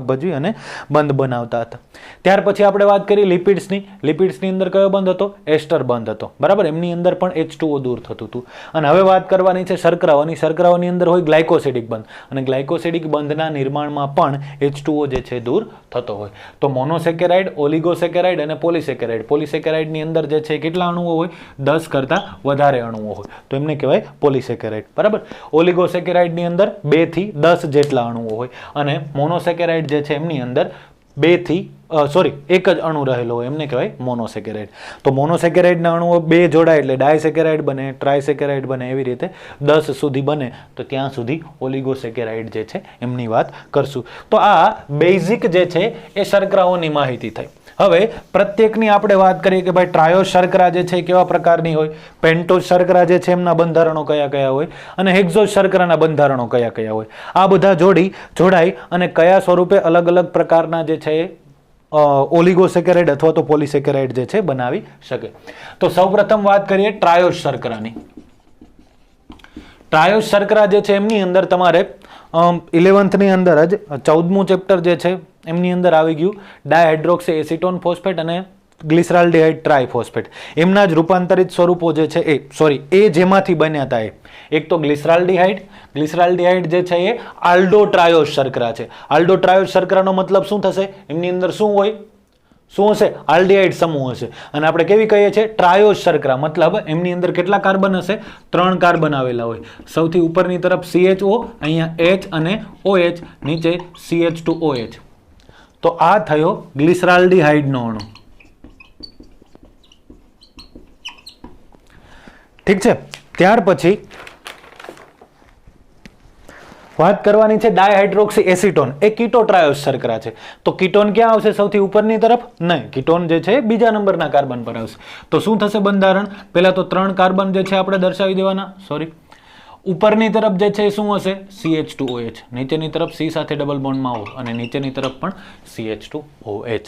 ભજવી અને બંધ બનાવતા હતા. ત્યાર પછી આપણે વાત કરી લિપિડ્સની. લિપિડ્સની અંદર કયો બંધ હતો? એસ્ટર બંધ હતો. બરાબર. એમની અંદર પણ H2O દૂર થતું હતું. અને હવે વાત કરવાની છે શર્કરાઓની. શર્કરાઓની અંદર હોય ગ્લાયકોસિડિક બંધ, અને ગ્લાયકોસિડિક બંધના નિર્માણમાં પણ H2O જે છે દૂર થતો હોય. તો મોનોસેકેરાઇડ, ઓલિગોસેકેરાઇડ અને પોલિસેકેરાઇડ. પોલિસેકેરાઇડની અંદર જે છે કેટલા અણુઓ હોય? 10 કરતાં વધારે અણુઓ હોય, તો એમને કહેવાય પોલિસેકેરાઇડ. બરાબર. ઓલિગોસેકેરાઇડની અંદર 2 થી 10 જેટલા અણુઓ હોય, અને મોનોસેકેરાઇડ જે છે એમની અંદર 2 થી એક જ અણુ રહેલો હોય, એમને કહેવાય મોનોસેકેરાઇડ. તો મોનોસેકેરાઇડના અણુઓ 2 જોડાય એટલે ડાયસેકેરાઇડ બને, ટ્રાયસેકેરાઇડ બને, એવી રીતે 10 સુધી બને. તો ત્યાં સુધી ઓલિગોસેકેરાઇડ જે છે એમની વાત કરશું. તો આ બેઝિક જે છે એ શર્કરાઓની માહિતી થઈ. હવે પ્રત્યેકની આપણે વાત કરીએ કે ભાઈ ટ્રાયોઝ શર્કરા જે છે કેવા પ્રકારની હોય, પેન્ટોઝ શર્કરા જે છે એમના બંધારણો કયા કયા હોય, અને હેક્ઝોઝ શર્કરાના બંધારણો કયા કયા હોય. આ બધા જોડાય અને કયા સ્વરૂપે અલગ અલગ પ્રકારના જે છે ઓલિગોસેકેરાઇડ અથવા તો પોલિસેકેરાઇડ જે છે બનાવી શકે. તો સૌપ્રથમ વાત કરીએ ટ્રાયોઝ શર્કરાની. ટ્રાયોઝ શર્કરા જે છે એમની અંદર તમારે 11th ની અંદર જ 14મું ચેપ્ટર જે છે એમની અંદર આવી ગયું ડાયહાઇડ્રોક્સી એસિટોન ફોસ્ફેટ અને ગ્લિસરાલ્ડિહાઇડ ટ્રાઇફોસ્ફેટ. એમના જ રૂપાંતરિત સ્વરૂપો જે છે એ જેમાંથી બન્યા હતા એક તો ગ્લિસરાલ્ડિહાઇડ જે છે એ આલ્ડો ટ્રાયોઝ શર્કરા છે. આલ્ડો ટ્રાયોઝ શર્કરાનો મતલબ શું થશે? એમની અંદર શું હોય? શું હશે? આલ્ડીહાઇડ સમૂહ હશે. અને આપણે કેવી કહીએ છીએ? ટ્રાયોઝ શર્કરા. મતલબ એમની અંદર કેટલા કાર્બન હશે? 3 કાર્બન આવેલા હોય. સૌથી ઉપરની તરફ CHO, અહીંયા H અને OH, નીચે CH2OH. તો આ થયો ગ્લિસરાલ્ડિહાઇડનો અણુ. ઠીક છે. ત્યાર પછી વાત કરવાની છે ડાયહાઇડ્રોક્સી એસિટોન. એ કીટો ટ્રાયોઝ શર્કરા છે. તો કીટોન ક્યાં આવશે? સૌથી ઉપરની તરફ? નહીં, કીટોન જે છે બીજા નંબરના કાર્બન પર આવશે. તો શું થશે બંધારણ? પહેલા તો 3 કાર્બન જે છે આપણે દર્શાવી દેવાના. ઉપરની તરફ જે છે શું હશે? CH2OH. નીચેની તરફ C સાથે ડબલ બોન્ડમાં O, અને નીચેની તરફ પણ CH2OH.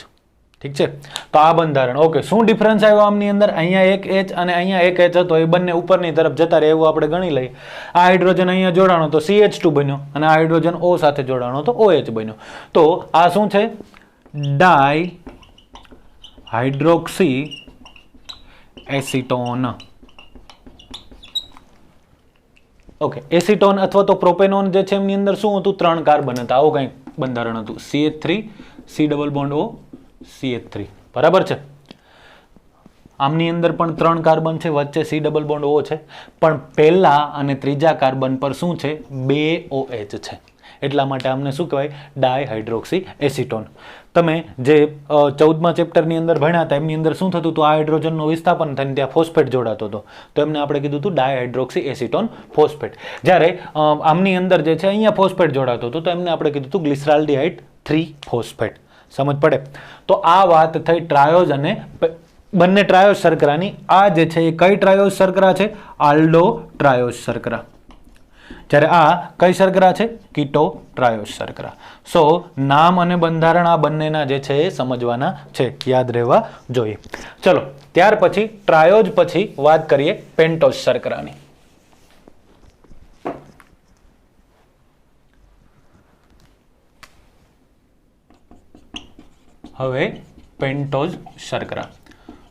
ઠીક છે. તો આ બંધારણ. ઓકે. શું ડિફરન્સ આવ્યો આમની અંદર? અહીંયા એક H અને અહીંયા એક H હતો, એ બંને ઉપરની તરફ જતા રહે એવું આપણે ગણી લઈએ. આ હાઇડ્રોજન અહીંયા જોડાણો તો CH2 બન્યો, અને આ હાઇડ્રોજન O સાથે જોડાણો તો OH બન્યો. તો આ શું છે? ડાયહાઇડ્રોક્સી એસિટોન. ઓકે. એસિટોન અથવા તો પ્રોપેનોન જે છે એમની અંદર શું હતું? 3 કાર્બન હતા. આવું કંઈક બંધારણ હતું. CH3, C double bond O, CH3. બરાબર છે. આમની અંદર પણ 3 કાર્બન છે, વચ્ચે C ડબલ બોન્ડ O છે, પણ પહેલા અને ત્રીજા કાર્બન પર શું છે? 2 OH છે. એટલા માટે આમને શું કહેવાય? ડાયહાઇડ્રોક્સી એસિટોન. તમે જે 14મા ચેપ્ટરની અંદર ભણ્યા હતા એમની અંદર શું થતું હતું? આ હાઇડ્રોજનનું વિસ્થાપન થઈને ત્યાં ફોસ્ફેટ જોડાતો હતો, તો એમને આપણે કીધું હતું ડાયહાઇડ્રોક્સી એસિટોન ફોસ્ફેટ. જ્યારે આમની અંદર જે છે અહીંયા ફોસ્ફેટ જોડાતો હતો, તો એમને આપણે કીધું હતું ગ્લિસરાલ્ડિહાઇડ 3 ફોસ્ફેટ. સમજ પડે? તો આ વાત થઈ ટ્રાયોઝ અને બંને ટ્રાયોઝ શર્કરાની. આ જે છે એ કઈ ટ્રાયોઝ શર્કરા છે? આલ્ડો ટ્રાયોઝ શર્કરા. જ્યારે આ કઈ શર્કરા છે? કીટો ટ્રાયોસ શર્કરા. સો નામ અને બંધારણ આ બંનેના જે છે એ સમજવાના છે, યાદ રહેવા જોઈએ. ચલો ત્યાર પછી ટ્રાયોજ પછી વાત કરીએ પેન્ટોઝ શર્કરાની. હવે પેન્ટોઝ શર્કરા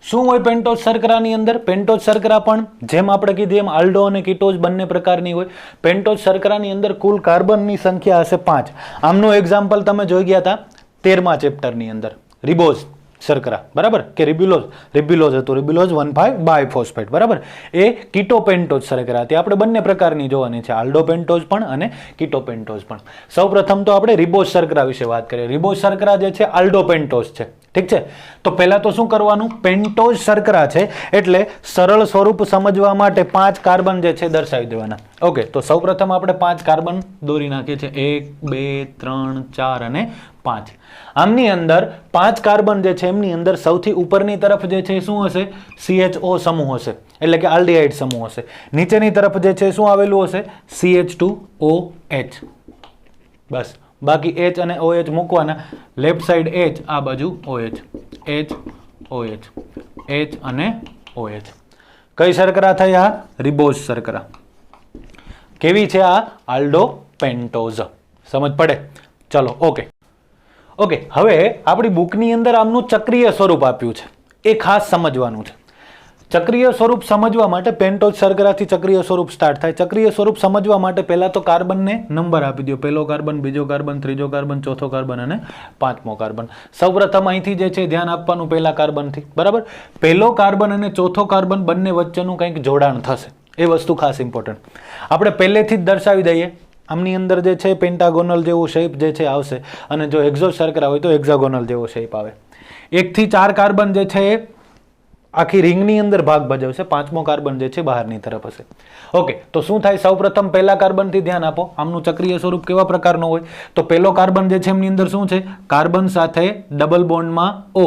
શું હોય? પેન્ટોઝ શર્કરાની અંદર પેન્ટોઝ શર્કરા પણ જેમ આપણે કીધું એમ આલ્ડો અને કીટોઝ બંને પ્રકારની હોય. પેન્ટોઝ શર્કરાની અંદર કુલ કાર્બનની સંખ્યા હશે 5. આમનું એક્ઝામ્પલ તમે જોઈ ગયા હતા 13મા ચેપ્ટરની અંદર, રિબોઝ શર્કરા, બરાબર, કે રિબ્યુલોઝ હતું, રિબ્યુલોઝ 1,5 બાયફોસ્ફેટ, બરાબર. એ કીટો પેન્ટોઝ શર્કરા હતી. આપણે બંને પ્રકારની જોવાની છે, આલ્ડો પેન્ટોઝ પણ અને કીટો પેન્ટોઝ પણ. સૌપ્રથમ તો આપણે રિબોઝ શર્કરા વિશે વાત કરીએ. રિબોઝ શર્કરા જે છે આલ્ડો પેન્ટોઝ છે, ઠીક છે. તો પહેલા તો શું કરવાનું? પેન્ટોઝ શર્કરા છે એટલે સરળ સ્વરૂપ સમજવા માટે 5 કાર્બન જે છે દર્શાવી દેવાના. ઓકે, તો સૌપ્રથમ આપણે 5 કાર્બન દોરી નાખીએ છીએ, 1 2 3 4 અને 5. આમની અંદર 5 કાર્બન જે છે એમની અંદર સૌથી ઉપરની તરફ જે છે શું હશે? CHO સમૂહ હશે, એટલે કે આલ્ડીહાઇડ સમૂહ હશે. નીચેની તરફ જે છે શું આવેલું હશે? CH2OH. બસ, બાકી H અને OH મૂકવાના. લેફ્ટ સાઈડ H, આ બાજુ OH, H OH, H અને OH. કઈ શર્કરા થઈ આ? રિબોઝ શર્કરા. કેવી છે આ? આલ્ડો પેન્ટોઝ. સમજ પડે? ચલો ઓકે. ઓકે, હવે આપણી બુકની અંદર આમનું ચક્રીય સ્વરૂપ આપ્યું છે, એ ખાસ સમજવાનું છે. ચક્રીય સ્વરૂપ સમજવા માટે પેન્ટોઝ શર્કરાથી ચક્રીય સ્વરૂપ સ્ટાર્ટ થાય. ચક્રીય સ્વરૂપ સમજવા માટે પહેલા તો કાર્બનને નંબર આપી દો. પહેલો કાર્બન, બીજો કાર્બન, ત્રીજો કાર્બન, ચોથો કાર્બન અને 5મો કાર્બન. સૌપ્રથમ અહીંથી જે છે ધ્યાન આપવાનું પહેલા કાર્બનથી, બરાબર. પહેલો કાર્બન અને ચોથો કાર્બન બંને વચ્ચેનું કંઈક જોડાણ થશે, એ વસ્તુ ખાસ ઇમ્પોર્ટન્ટ. આપણે પહેલેથી જ દર્શાવી દઈએ. આમની અંદર જે છે પેન્ટાગોનલ જેવો શેપ જે છે આવશે, અને જો એક્ઝોઝ શર્કરા હોય તો હેક્ઝાગોનલ જેવો શેપ આવે. 1 થી 4 કાર્બન જે છે આખી રિંગની અંદર ભાગ ભજવશે, 5મો કાર્બન જે છે બહારની તરફ હશે. ઓકે, તો શું થાય? સૌપ્રથમ પહેલા કાર્બનથી ધ્યાન આપો. આમનું ચક્રીય સ્વરૂપ કેવા પ્રકારનો હોય? તો પહેલો કાર્બન જે છે એમની અંદર શું છે? કાર્બન સાથે ડબલ બોન્ડમાં O,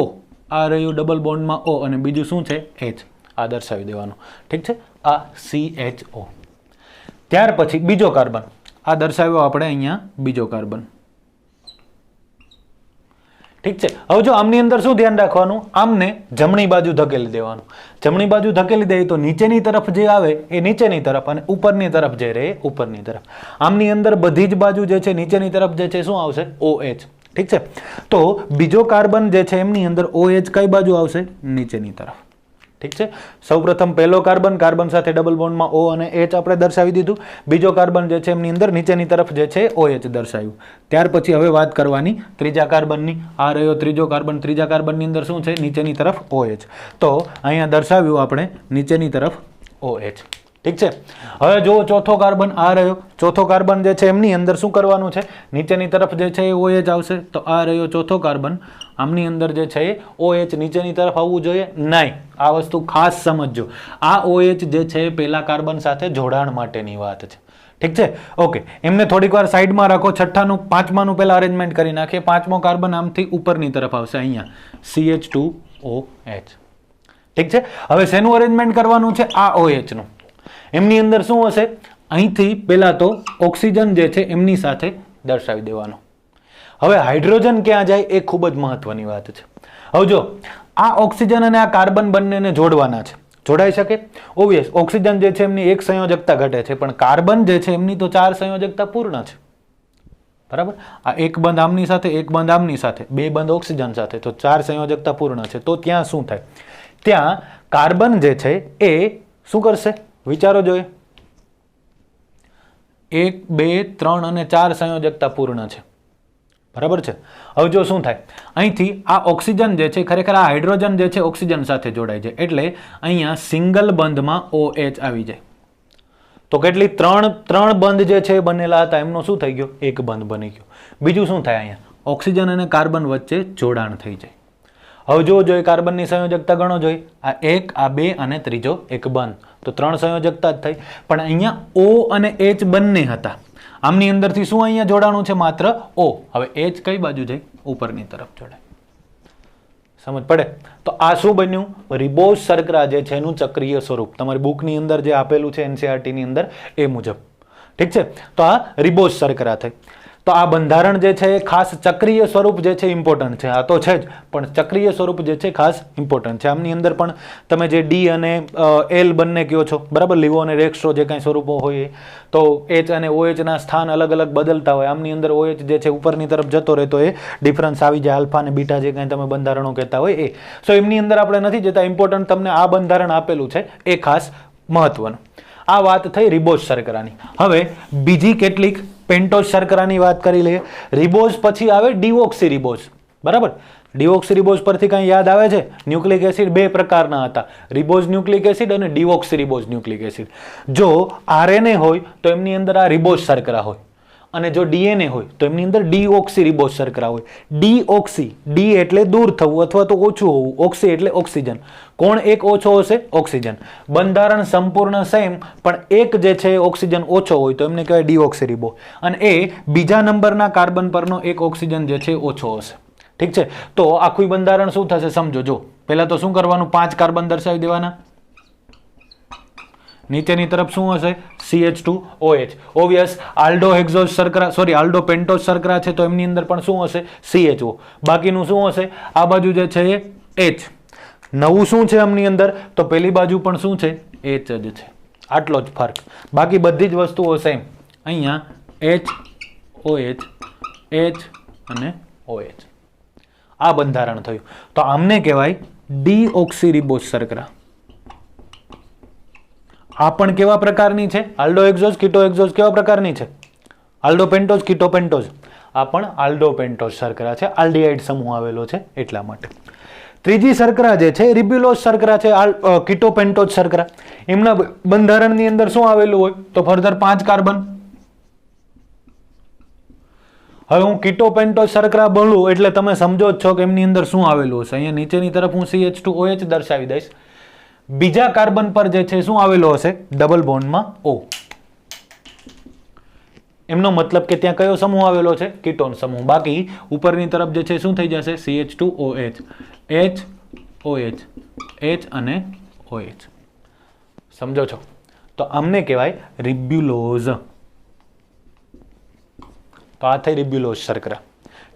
આ રહ્યું ડબલ બોન્ડમાં O, અને બીજું શું છે? H. આ દર્શાવી દેવાનું, ઠીક છે. આ CHO. ત્યાર પછી બીજો કાર્બન, આ દર્શાવ્યો આપણે અહીંયા બીજો કાર્બન, ઠીક છે. હવે જો આમની અંદર શું ધ્યાન રાખવાનું? આમને જમણી બાજુ ધકેલી દેવાનું. જમણી બાજુ ધકેલી દઈએ તો નીચેની તરફ જે આવે એ નીચેની તરફ, અને ઉપરની તરફ જે રહે ઉપરની તરફ. આમની અંદર બધી જ બાજુ જે છે નીચેની તરફ જે છે શું આવશે? OH, ઠીક છે. તો બીજો કાર્બન જે છે એમની અંદર OH કઈ બાજુ આવશે? નીચેની તરફ, ઠીક છે. સૌપ્રથમ પહેલો કાર્બન, કાર્બન સાથે ડબલ બોન્ડમાં O અને H આપણે દર્શાવી દીધું. બીજો કાર્બન જે છે એમની અંદર નીચેની તરફ જે છે OH દર્શાવ્યું. ત્યાર પછી હવે વાત કરવાની ત્રીજા કાર્બનની. આ રહ્યો ત્રીજો કાર્બન. ત્રીજા કાર્બનની અંદર શું છે? નીચેની તરફ OH. તો અહીંયા દર્શાવ્યું આપણે નીચેની તરફ OH, ઠીક છે. હવે જો ચોથો કાર્બન, આ રહ્યો ચોથો કાર્બન જે છે એમની અંદર શું કરવાનું છે? નીચેની તરફ જે છે એ OH આવશે. તો આ રહ્યો ચોથો કાર્બન. આમની અંદર જે છે OH નીચેની તરફ આવવું જોઈએ નહીં. આ વસ્તુ ખાસ સમજજો. આ OH જે છે પહેલા કાર્બન સાથે જોડાણ માટેની વાત છે, ઠીક છે. ઓકે, એમને થોડીક વાર સાઈડમાં રાખો. છઠ્ઠાનું, 5માનું પહેલા અરેન્જમેન્ટ કરી નાખીએ. 5મો કાર્બન આમથી ઉપરની તરફ આવશે, અહીંયા CH2OH, ઠીક છે. હવે શેનું અરેન્જમેન્ટ કરવાનું છે? આ OH નું. એમની અંદર શું હશે? અહીંથી પહેલા તો ઓક્સિજન જે છે એમની સાથે દર્શાવી દેવાનો. હવે હાઇડ્રોજન ક્યાં જાય એ ખૂબ જ મહત્વની વાત છે. હવે જો આ ઓક્સિજન અને આ કાર્બન બંનેને જોડવાના છે, જોડાઈ શકે? ઓબ્વિયસ. ઓક્સિજન જે છે એમની એક સંયોજકતા ઘટે છે, પણ કાર્બન જે છે એમની તો 4 સંયોજકતા પૂર્ણ છે, બરાબર. આ એક બંધ આમની સાથે, એક બંધ આમની સાથે, 2 બંધ ઓક્સિજન સાથે, તો 4 સંયોજકતા પૂર્ણ છે. તો ત્યાં શું થાય? ત્યાં કાર્બન જે છે એ શું કરશે? વિચારો જોઈએ. 1 2 3 અને 4 સંયોજકતા પૂર્ણ છે, બરાબર છે. હવે જો શું થાય? અહીંથી આ ઓક્સિજન જે છે ખરેખર આ હાઇડ્રોજન જે છે ઓક્સિજન સાથે જોડાય છે, એટલે અહીંયા સિંગલ બંધમાં OH આવી જાય. તો કેટલી? 3 બંધ જે છે બનેલા હતા એમનો શું થઈ ગયો? એક બંધ બની ગયો. બીજું શું થાય? અહીંયા ઓક્સિજન અને કાર્બન વચ્ચે જોડાણ થઈ જાય. હવે જો જોઈએ કાર્બનની સંયોજકતા ગણો જોઈએ. આ 1, આ 2 અને ત્રીજો એક બંધ, તો 3 સંયોજકતા જ થઈ. પણ અહીંયા O અને H બંને હતા. આમની અંદરથી શું અહીંયા જોડાણું છે? માત્ર O. હવે H કઈ બાજુ જાય? ઉપરની તરફ જોડાય. સમજ પડે? તો આ શું બન્યું? રિબોઝ શર્કરા જે છે એનું ચક્રીય સ્વરૂપ તમારી બુકની અંદર જે આપેલું છે NCERT ની અંદર એ મુજબ, ઠીક છે, તો આ રિબોઝ શર્કરા થઈ. તો આ બંધારણ જે છે એ ખાસ ચક્રીય સ્વરૂપ જે છે ઇમ્પોર્ટન્ટ છે. આ તો છે જ, પણ ચક્રીય સ્વરૂપ જે છે ખાસ ઇમ્પોર્ટન્ટ છે. આમની અંદર પણ તમે જે ડી અને એલ બંને કહો છો, બરાબર, લીવો અને રેક્સ્ટ્રો જે કાંઈ સ્વરૂપો હોય તો એચ અને OH ના સ્થાન અલગ અલગ બદલતા હોય. આમની અંદર OH જે છે ઉપરની તરફ જતો રહે તો એ ડિફરન્સ આવી જાય, આલ્ફા અને બીટા જે કાંઈ તમે બંધારણો કહેતા હોય એ. સો એમની અંદર આપણે નથી જતા, ઇમ્પોર્ટન્ટ તમને આ બંધારણ આપેલું છે એ ખાસ મહત્વનું. આ વાત થઈ રિબોઝ શર્કરાની. હવે બીજી કેટલીક પેન્ટોઝ શર્કરાની વાત કરી લઈએ. રિબોઝ પછી આવે ડિઓક્સી રિબોઝ, બરાબર. ડિઓક્સી રિબોઝ પરથી કંઈ યાદ આવે છે? ન્યુક્લિક એસિડ બે પ્રકારના હતા, રિબોઝ ન્યુક્લિક એસિડ અને ડિઓક્સી રિબોઝ ન્યુક્લિક એસિડ. જો RNA હોય તો એમની અંદર આ રિબોઝ શર્કરા હોય, અને જો DNA હોય તો એમની અંદર ડીઓક્સી રિબોઝ શર્કરા હોય. ડીઓક્સી, ડી એટલે દૂર થવું અથવા તો ઓછું હોવું, ઓક્સી એટલે ઓક્સિજન. કોણ એક ઓછો હશે? ઓક્સિજન. બંધારણ સંપૂર્ણ સેમ, પણ એક જે છે ઓક્સિજન ઓછો હોય તો એમને કહેવાય ડીઓક્સી રિબો, અને એ બીજા નંબરના કાર્બન પરનો એક ઓક્સિજન જે છે ઓછો હશે. ઠીક છે, તો આખું બંધારણ શું થશે સમજો. જો પહેલા તો શું કરવાનું, 5 કાર્બન દર્શાવી દેવાના. નીચેની તરફ શું હશે? CH2OH. ઓબ્વિયસ આલ્ડો હેક્ઝોઝ શર્કરા, સોરી આલ્ડો પેન્ટોઝ શર્કરા છે તો એમની અંદર પણ શું હશે? CHO. બાકીનું શું હશે? આ બાજુ જે છે એ H. નવું શું છે આમની અંદર? તો પેલી બાજુ પણ શું છે? H જ છે. આટલો જ ફરક, બાકી બધી જ વસ્તુઓ સેમ. અહીંયા HOH, H અને OH. આ બંધારણ થયું. તો આમને કહેવાય ડીઓક્સી રિબોઝ શર્કરા. આ પણ કેવા પ્રકારની છે? આલ્ડો હેક્ઝોઝ, કીટો હેક્ઝોઝ કેવા પ્રકારની છે? આલ્ડો પેન્ટોઝ, કીટો પેન્ટોઝ. આ પણ આલ્ડો પેન્ટોઝ શર્કરા છે, આલ્ડીહાઇડ સમૂહ આવેલો છે એટલા માટે. ત્રીજી શર્કરા જે છે રિબ્યુલોઝ શર્કરા છે, કીટો પેન્ટોઝ શર્કરા. એમના બંધારણની અંદર શું આવેલું હોય? તો ફર્ધર 5 કાર્બન. હવે હું કીટો પેન્ટોઝ શર્કરા બોલું એટલે તમે સમજો જ છો કે એમની અંદર શું આવેલું હશે. અહીંયા નીચેની તરફ હું CH2OH દર્શાવી દઈશ. બીજા કાર્બન પર જે છે શું આવેલો હશે? ડબલ બોન્ડમાં O. એમનો મતલબ કે ત્યાં કયો સમૂહ આવેલો છે? કીટોન સમૂહ. બાકી ઉપરની તરફ જે છે શું થઈ જશે? CH2OH, HOH, H અને OH. સમજો છો? તો આમને કહેવાય રિબ્યુલોઝ. તો આ થઈ રિબ્યુલોઝ શર્કરા.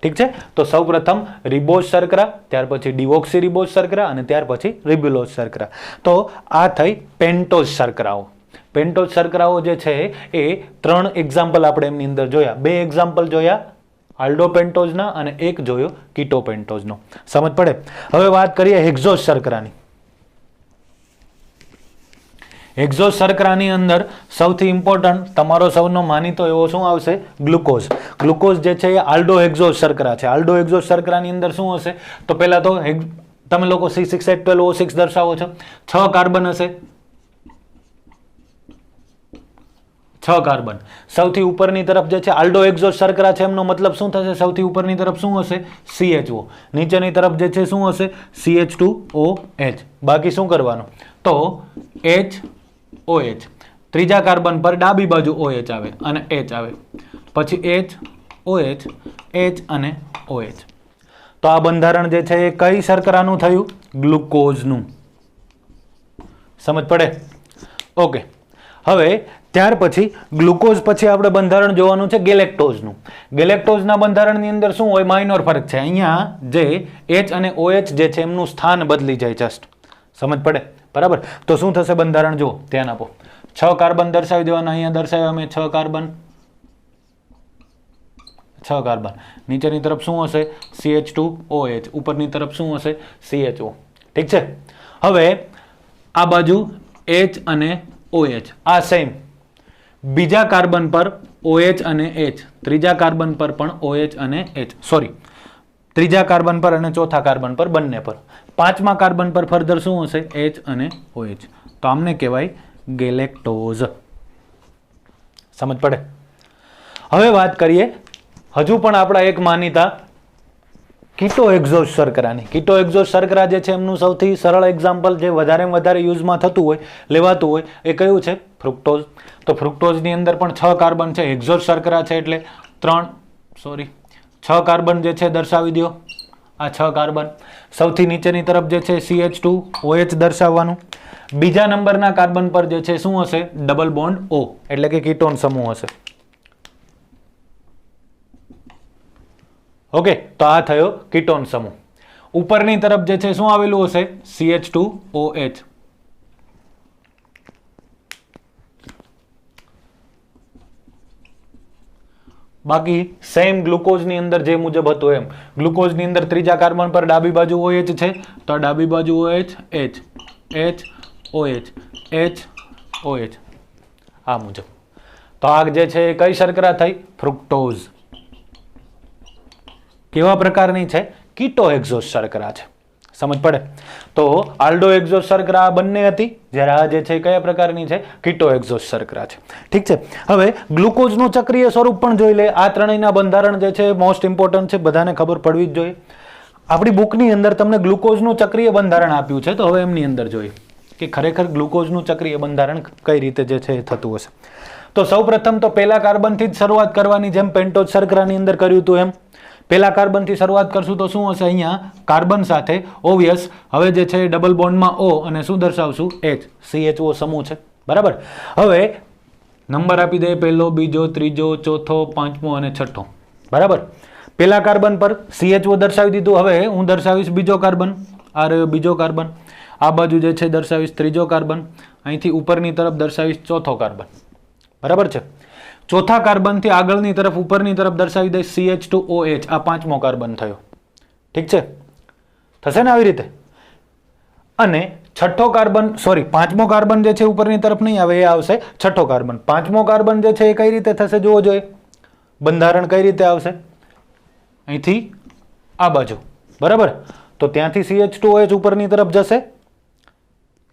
ઠીક છે, તો સૌપ્રથમ રિબોઝ શર્કરા, ત્યાર પછી ડિઓક્સી રિબોઝ શર્કરા અને ત્યાર પછી રિબ્યુલોઝ શર્કરા. તો આ થઈ પેન્ટોઝ શર્કરાઓ. પેન્ટોઝ શર્કરાઓ જે છે એ 3 એક્ઝામ્પલ આપણે એમની અંદર જોયા. 2 એક્ઝામ્પલ જોયા આલ્ડો પેન્ટોઝના અને એક જોયો કીટો પેન્ટોઝનો. સમજ પડે? હવે વાત કરીએ હેક્ઝોઝ શર્કરાની. હેક્ઝોઝ શર્કરાની અંદર સૌથી ઇમ્પોર્ટન્ટ તમારો સૌનો માનીતો એવો શું આવશે? ગ્લુકોઝ. ગ્લુકોઝ જે છે એ આલ્ડો હેક્ઝોઝ શર્કરા છે. આલ્ડો હેક્ઝોઝ શર્કરાની અંદર શું હશે? તો પહેલા તો તમે લોકો C6H12O6 દર્શાવો છો. 6 કાર્બન હશે, 6 કાર્બન. સૌથી ઉપરની તરફ જે છે આલ્ડો હેક્ઝોઝ શર્કરા છે, એમનો મતલબ શું થશે? સૌથી ઉપરની તરફ શું હશે? CHO. નીચેની તરફ જે છે શું હશે? CH2OH. બાકી શું કરવાનું? તો HOH. ત્રીજા કાર્બન પર ડાબી બાજુ OH આવે અને H આવે, પછી HOH, H અને OH. તો આ બંધારણ જે છે એ કઈ શર્કરાનું થયું? ગ્લુકોઝનું. સમજ પડે? ઓકે. હવે ત્યાર પછી ગ્લુકોઝ પછી આપણે બંધારણ જોવાનું છે ગેલેક્ટોઝનું. ગેલેક્ટોઝના બંધારણની અંદર શું હોય? માઇનોર ફરક છે. અહીંયા જે H અને OH જે છે એમનું સ્થાન બદલી જાય જસ્ટ. સમજ પડે? બરાબર. તો શું થશે બંધારણ? જુઓ, ધ્યાન આપો. 6 કાર્બન દર્શાવી દેવાના. અહીંયા દર્શાવ્યા અમે 6 કાર્બન, 6 કાર્બન. નીચેની તરફ શું હશે? CH2OH. ઉપરની તરફ શું હશે? CHO. ઠીક છે. હવે આ બાજુ H અને OH આ સેમ. બીજા કાર્બન પર OH અને H, ત્રીજા કાર્બન પર પણ OH અને H, સોરી ત્રીજા કાર્બન પર અને ચોથા કાર્બન પર, બંને પર. પાંચમા કાર્બન પર ફર્ધર શું હશે? H અને OH. તો આમને કહેવાય ગેલેક્ટોઝ. સમજ પડે? હવે વાત કરીએ હજુ પણ આપણા એક માનીતા કીટો હેક્ઝોઝ શર્કરાની. કીટો હેક્ઝોઝ શર્કરા જે છે એમનું સૌથી સરળ એક્ઝામ્પલ જે વધારેમાં વધારે યુઝમાં થતું હોય, લેવાતું હોય, એ કયું છે? ફ્રુક્ટોઝ. તો ફ્રુક્ટોઝની અંદર પણ 6 કાર્બન છે. હેક્ઝોઝ શર્કરા છે એટલે 6 કાર્બન જે છે દર્શાવી દો. આ 6 કાર્બન. સૌથી નીચેની તરફ જે છે CH2OH દર્શાવવાનું. બીજા નંબરના કાર્બન પર જે છે શું હશે? ડબલ બોન્ડ O, એટલે કે કીટોન સમૂહ હશે. ઓકે, તો આ થયો કીટોન સમૂહ. ઉપરની તરફ જે છે શું આવેલું હશે? CH2OH. બાકી સેમ ગ્લુકોઝની અંદર જે મુજબ હતું એમ. ગ્લુકોઝની અંદર ત્રીજા કાર્બન પર ડાબી બાજુ OH છે, તો આ ડાબી બાજુ OH, H, H, OH, H, OH, આ મુજબ. તો આ જે છે એ કઈ શર્કરા થઈ? ફ્રુક્ટોઝ. કેવા પ્રકારની છે? કીટો એક્ઝોસ શર્કરા છે. સમજ પડે? તો આલ્ડો એક્ઝોસ શર્કરા આ બંને હતી, જ્યારે આ જે છે કયા પ્રકારની છે? કીટો એક્ઝોસ શર્કરા છે. ઠીક છે. હવે ગ્લુકોઝનું ચક્રીય સ્વરૂપ પણ જોઈ લે. આ ત્રણેયના બંધારણ જે છે મોસ્ટ ઇમ્પોર્ટન્ટ છે, બધાને ખબર પડવી જ જોઈએ. આપણી બુકની અંદર તમને ગ્લુકોઝનું ચક્રીય બંધારણ આપ્યું છે, તો હવે એમની અંદર જોઈએ કે ખરેખર ગ્લુકોઝનું ચક્રીય બંધારણ કઈ રીતે જે છે એ થતું હશે. તો સૌપ્રથમ તો પહેલા કાર્બનથી જ શરૂઆત કરવાની, જેમ પેન્ટોઝ શર્કરાની અંદર કર્યું હતું એમ. પહેલા કાર્બનથી શરૂઆત કરશું તો શું હશે? અહીંયા કાર્બન સાથે ઓબ્વિયસ હવે જે છે ડબલ બોન્ડમાં O અને શું દર્શાવશું? H, CHO સમૂહ છે. બરાબર. હવે નંબર આપી દે, પહેલો, બીજો, ત્રીજો, ચોથો, પાંચમો અને છઠ્ઠો. બરાબર. પહેલા કાર્બન પર CHO દર્શાવી દીધું. હવે હું દર્શાવીશ બીજો કાર્બન. આ રહ્યો બીજો કાર્બન. આ બાજુ જે છે દર્શાવીશ ત્રીજો કાર્બન. અહીંથી ઉપરની તરફ દર્શાવીશ ચોથો કાર્બન. બરાબર છે. ચોથા કાર્બનથી આગળની તરફ ઉપરની તરફ દર્શાવી દઈશ CH2OH. આ પાંચમો કાર્બન થયો. ઠીક છે? થશે ને આવી રીતે? અને છઠ્ઠો કાર્બન, સોરી, પાંચમો કાર્બન જે છે ઉપરની તરફ નહીં આવે, એ આવશે છઠ્ઠો કાર્બન. પાંચમો કાર્બન જે છે એ કઈ રીતે થશે જોવો જોઈએ. બંધારણ કઈ રીતે આવશે? અહીંથી આ બાજુ. બરાબર. તો ત્યાંથી CH2OH ઉપરની તરફ જશે.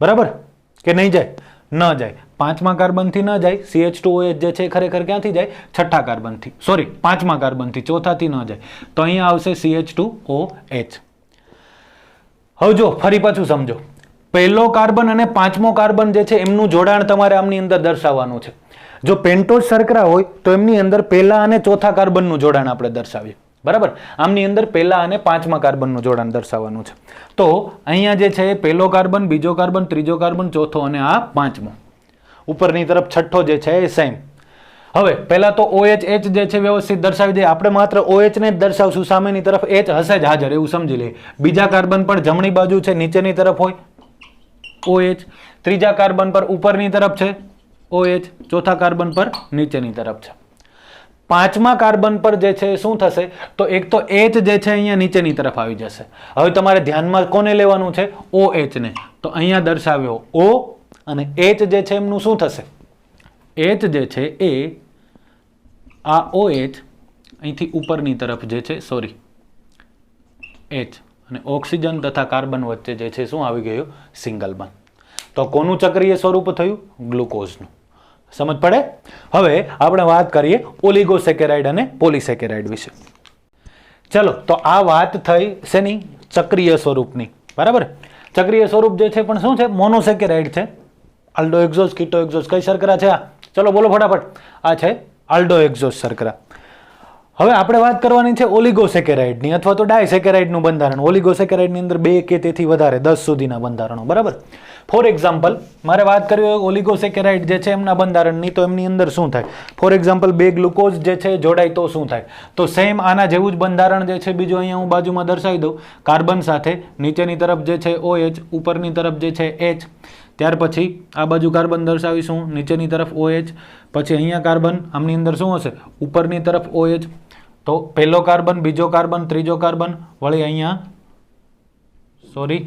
બરાબર કે નહીં જાય? ન જાય. પાંચમા કાર્બનથી ન જાય. CH2OH જે છે ખરેખર ક્યાંથી જાય? છઠ્ઠા કાર્બનથી, સોરી, પાંચમા કાર્બનથી, ચોથાથી ન જાય. તો અહીંયા આવશે CH2OH. હવે જો ફરી પાછું સમજો. પહેલો કાર્બન અને પાંચમો કાર્બન જે છે એમનું જોડાણ તમારે આમની અંદર દર્શાવવાનું છે. જો પેન્ટોઝ શર્કરા હોય તો એમની અંદર પહેલા અને ચોથા કાર્બનનું જોડાણ આપણે દર્શાવીએ. બરાબર. આમની અંદર પહેલા અને પાંચમા કાર્બનનું જોડાણ દર્શાવવાનું છે. તો અહીંયા જે છે પહેલો કાર્બન, બીજો કાર્બન, ત્રીજો કાર્બન, ચોથો અને આ પાંચમો. ઉપરની તરફ છઠ્ઠો જે છે એ સેમ. હવે પહેલા તો OH H જે છે વ્યવસ્થિત દર્શાવી દઈએ. આપણે માત્ર OH ને જ દર્શાવશું, સામેની તરફ H હશે જ હાજર, એવું સમજી લઈએ. બીજા કાર્બન પર જમણી બાજુ છે, નીચેની તરફ હોય OH. ત્રીજા કાર્બન પર ઉપરની તરફ છે OH. ચોથા કાર્બન પર નીચેની તરફ છે. પાંચમા કાર્બન પર જે છે શું થશે? તો એક તો H જે છે અહીંયા નીચેની તરફ આવી જશે. હવે તમારે ધ્યાનમાં કોને લેવાનું છે? OH ને. તો અહીંયા દર્શાવ્યો O અને H જે છે એમનું શું થશે? H જે છે એ આ OH અહીંથી ઉપરની તરફ જે છે, સોરી, H અને ઓક્સિજન તથા કાર્બન વચ્ચે જે છે શું આવી ગયું? Single bond. તો કોનું ચક્રીય સ્વરૂપ થયું? ગ્લુકોઝનું. સમજ પડે? હવે આપણે વાત કરીએ ઓલિગોસેકેરાઇડ અને પોલિસેકેરાઇડ વિશે. ચલો, તો આ વાત થઈ શેની? ચક્રીય સ્વરૂપની. બરાબર. ચક્રીય સ્વરૂપ જે છે પણ શું છે? મોનોસેકેરાઇડ છે. આલ્ડો એક્ઝોસ, કીટો એક્ઝોસ. કઈ શર્કરા છે આ? ચલો બોલો ફટાફટ. આ છે આલ્ડો એક્ઝોસ શર્કરા. હવે આપણે વાત કરવાની છે ઓલિગોસેકેરાઇડની અથવા તો ડાયસેકેરાઇડનું બંધારણ. ઓલિગોસેકેરાઇડની અંદર 2 કે તેથી વધારે 10 સુધીના બંધારણો. બરાબર. ફોર એક્ઝામ્પલ મારે વાત કરવી હોય ઓલિગોસેકેરાઇડ જે છે એમના બંધારણની, તો એમની અંદર શું થાય? ફોર એક્ઝામ્પલ 2 ગ્લુકોઝ જે છે જોડાય તો શું થાય? તો સેમ આના જેવું જ બંધારણ જે છે બીજું અહીંયા હું બાજુમાં દર્શાવી દઉં. કાર્બન સાથે નીચેની તરફ જે છે OH, ઉપરની તરફ જે છે H. ત્યાર પછી આ બાજુ કાર્બન દર્શાવીશું, નીચેની તરફ OH. પછી અહીંયા કાર્બન, આમની અંદર શું હશે? ઉપરની તરફ OH. તો પહેલો કાર્બન, બીજો કાર્બન, ત્રીજો કાર્બન, વળી અહીંયા સોરી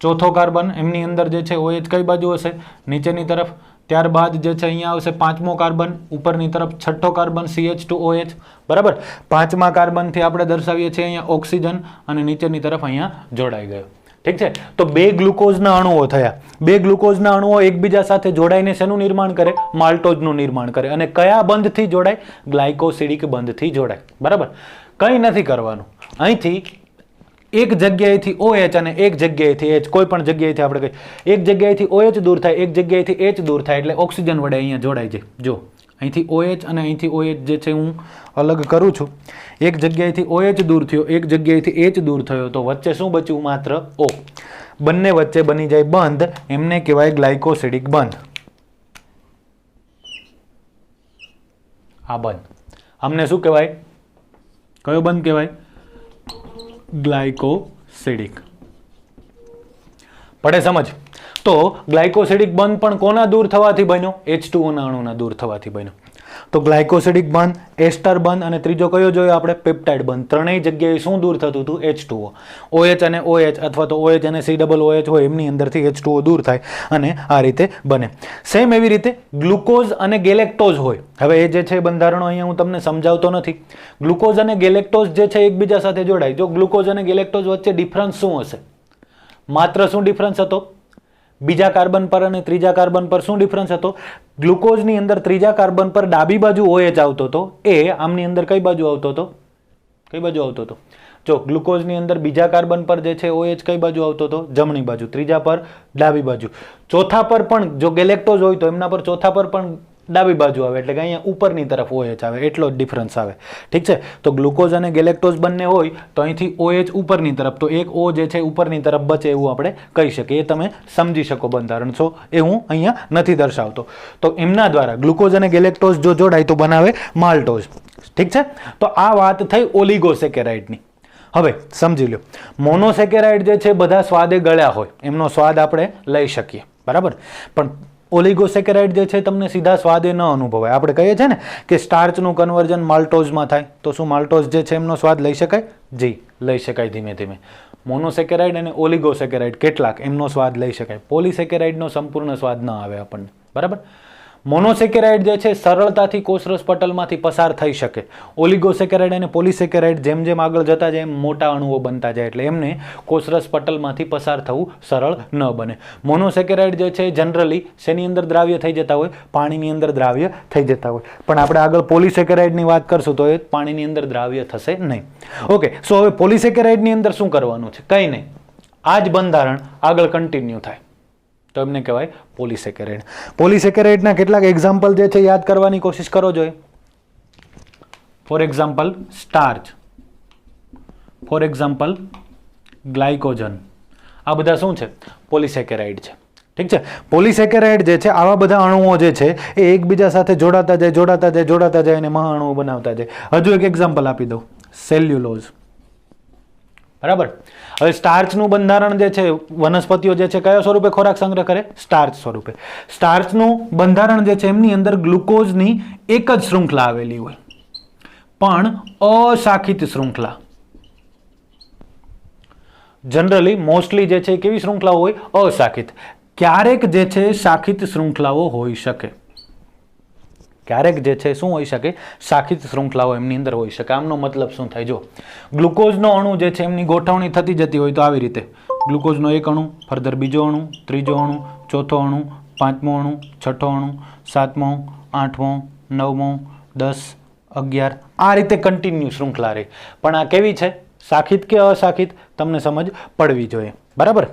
ચોથો કાર્બન, એમની અંદર જે છે OH કઈ બાજુ હશે? નીચેની તરફ. ત્યારબાદ જે છે અહીંયા આવશે પાંચમો કાર્બન, ઉપરની તરફ છઠ્ઠો કાર્બન CH2OH. બરાબર. પાંચમા કાર્બનથી આપણે દર્શાવીએ છીએ અહીંયા ઓક્સિજન અને નીચેની તરફ અહીંયા જોડાઈ ગયો. ઠીક છે. તો 2 ગ્લુકોઝના અણુઓ થયા. 2 ગ્લુકોઝના અણુઓ એકબીજા સાથે જોડાઈને શેનું નિર્માણ કરે? માલ્ટોઝનું નિર્માણ કરે. અને કયા બંધથી જોડાય? ગ્લાયકોસિડિક બંધથી જોડાય. બરાબર. કંઈ નથી કરવાનું. અહીંથી એક જગ્યાએથી OH અને એક જગ્યાએથી H, કોઈ પણ જગ્યાએથી આપણે કહીએ એક જગ્યાએથી OH દૂર થાય, એક જગ્યાએથી H દૂર થાય, એટલે ઓક્સિજન વડે અહીંયા જોડાઈ જાય. જો અહીંથી OH અને અહીંથી OH જે છે હું અલગ કરું છું. એક જગ્યાએથી OH દૂર થયો, એક જગ્યાએથી H દૂર થયો, તો વચ્ચે શું બચ્યું? માત્ર O. બંને વચ્ચે બની જાય બંધ, એમને કહેવાય ગ્લાયકોસિડિક બંધ. આ બંધ આમને શું કહેવાય? કયો બંધ કહેવાય? ગ્લાયકોસિડિક. પડે સમજ? તો ગ્લાયકોસિડિક બંધ પણ કોના દૂર થવાથી બન્યો? H2O ના અણુના દૂર થવાથી બન્યો. તો ગ્લાયકોસિડિક બંધ, એસ્ટર બંધ અને ત્રીજો કયો જોયો આપણે? પેપ્ટાઇડ બંધ. ત્રણેય જગ્યાએ શું દૂર થતું હતું? H2O. OH અને OH અથવા તો OH અને COOH હોય એમની અંદરથી H2O દૂર થાય અને આ રીતે બને. સેમ એવી રીતે ગ્લુકોઝ અને ગેલેક્ટોઝ હોય. હવે એ જે છે બંધારણો અહીંયા હું તમને સમજાવતો નથી. ગ્લુકોઝ અને ગેલેક્ટોઝ જે છે એકબીજા સાથે જોડાય. જો ગ્લુકોઝ અને ગેલેક્ટોઝ વચ્ચે ડિફરન્સ શું હશે? માત્ર શું ડિફરન્સ હતો? બીજા કાર્બન પર અને ત્રીજા કાર્બન પર શું ડિફરન્સ હતો? ગ્લુકોઝની અંદર ત્રીજા કાર્બન પર ડાબી બાજુ OH આવતો હતો, એ આમની અંદર કઈ બાજુ આવતો હતો? કઈ બાજુ આવતો હતો? જો ગ્લુકોઝની અંદર બીજા કાર્બન પર જે છે OH કઈ બાજુ આવતો હતો? જમણી બાજુ. ત્રીજા પર ડાબી બાજુ. ચોથા પર પણ જો ગેલેક્ટોઝ હોય તો એમના પર ચોથા પર પણ ડાબી બાજુ આવે, એટલે કે અહીંયા ઉપરની તરફ OH આવે, એટલો જ ડિફરન્સ આવે. ઠીક છે? તો ગ્લુકોઝ અને ગેલેક્ટોઝ બંને હોય તો અહીંથી OH ઉપરની તરફ, તો એક O જે છે ઉપરની તરફ બચે એવું આપણે કહી શકીએ. એ તમે સમજી શકો બંધારણ. છો એ હું અહીંયા નથી દર્શાવતો. તો એમના દ્વારા ગ્લુકોઝ અને ગેલેક્ટોઝ જો જોડાય તો બનાવે માલ્ટોઝ. ઠીક છે? તો આ વાત થઈ ઓલિગોસેકેરાઇડની. હવે સમજી લો, મોનોસેકેરાઇડ જે છે બધા સ્વાદે ગળ્યા હોય, એમનો સ્વાદ આપણે લઈ શકીએ, બરાબર? પણ ઓલિગોસેકેરાઇડ જે છે તમને સીધા સ્વાદે ન અનુભવાય. આપણે કહીએ છીએ ને કે સ્ટાર્ચનું કન્વર્ઝન માલ્ટોઝમાં થાય, તો શું માલ્ટોઝ જે છે એમનો સ્વાદ લઈ શકાય? જી, લઈ શકાય ધીમે ધીમે. મોનોસેકેરાઇડ અને ઓલિગોસેકેરાઇડ કેટલાક એમનો સ્વાદ લઈ શકાય. પોલિસેકેરાઇડનો સંપૂર્ણ સ્વાદ ન આવે આપણને, બરાબર? મોનોસેકેરાઇડ જે છે સરળતાથી કોષરસ પટલમાંથી પસાર થઈ શકે. ઓલિગોસેકેરાઇડ અને પોલિસેકેરાઇડ જેમ જેમ આગળ જતા જાય એમ મોટા અણુઓ બનતા જાય, એટલે એમને કોષરસ પટલમાંથી પસાર થવું સરળ ન બને. મોનોસેકેરાઇડ જે છે જનરલી શેની અંદર દ્રાવ્ય થઈ જતા હોય? પાણીની અંદર દ્રાવ્ય થઈ જતા હોય. પણ આપણે આગળ પોલિસેકેરાઇડની વાત કરશું તો એ પાણીની અંદર દ્રાવ્ય થશે નહીં. ઓકે, સો હવે પોલિસેકેરાઇડની અંદર શું કરવાનું છે? કંઈ નહીં, આ જ બંધારણ આગળ કન્ટિન્યુ થાય તો એમને કહેવાય પોલિસેકેરાઇડ. પોલિસેકેરાઇડના કેટલાક એક્ઝામ્પલ જે છે યાદ કરવાની કોશિશ કરો જોઈએ. For example starch, for example glycogen. આ બધા શું છે? પોલિસેકેરાઇડ છે. ઠીક છે? પોલિસેકેરાઇડ જે છે આવા બધા અણુઓ જે છે એ એકબીજા સાથે જોડાતા જાય, જોડાતા જાય, જોડાતા જાય અને મહાઅણુઓ બનાવતા જાય. હજુ એક એક્ઝામ્પલ આપી દઉં, સેલ્યુલોઝ. બરાબર? હવે સ્ટાર્ચનું બંધારણ જે છે, વનસ્પતિઓ જે છે કયા સ્વરૂપે ખોરાક સંગ્રહ કરે? સ્ટાર્ચ સ્વરૂપે. સ્ટાર્ચનું બંધારણ જે છે એમની અંદર ગ્લુકોઝની એક જ શૃંખલા આવેલી હોય, પણ અશાખિત શૃંખલા. જનરલી મોસ્ટલી જે છે કેવી શૃંખલાઓ હોય? અશાખિત. ક્યારેક જે છે શાખિત શૃંખલાઓ હોઈ શકે. ક્યારેક જે છે શું હોઈ શકે? શાખિત શૃંખલાઓ એમની અંદર હોઈ શકે. આમનો મતલબ શું થાય? જો ગ્લુકોઝનો અણુ જે છે એમની ગોઠવણી થતી જતી હોય તો આવી રીતે ગ્લુકોઝનો એક અણુ, ફર્ધર બીજો અણુ, ત્રીજો અણુ, ચોથો અણુ, પાંચમો અણુ, છઠ્ઠો અણુ, સાતમો, આઠમો, નવમો, 10, 11, આ રીતે કન્ટિન્યુ શૃંખલા રહી. પણ આ કેવી છે? શાખિત કે અશાખિત? તમને સમજ પડવી જોઈએ, બરાબર?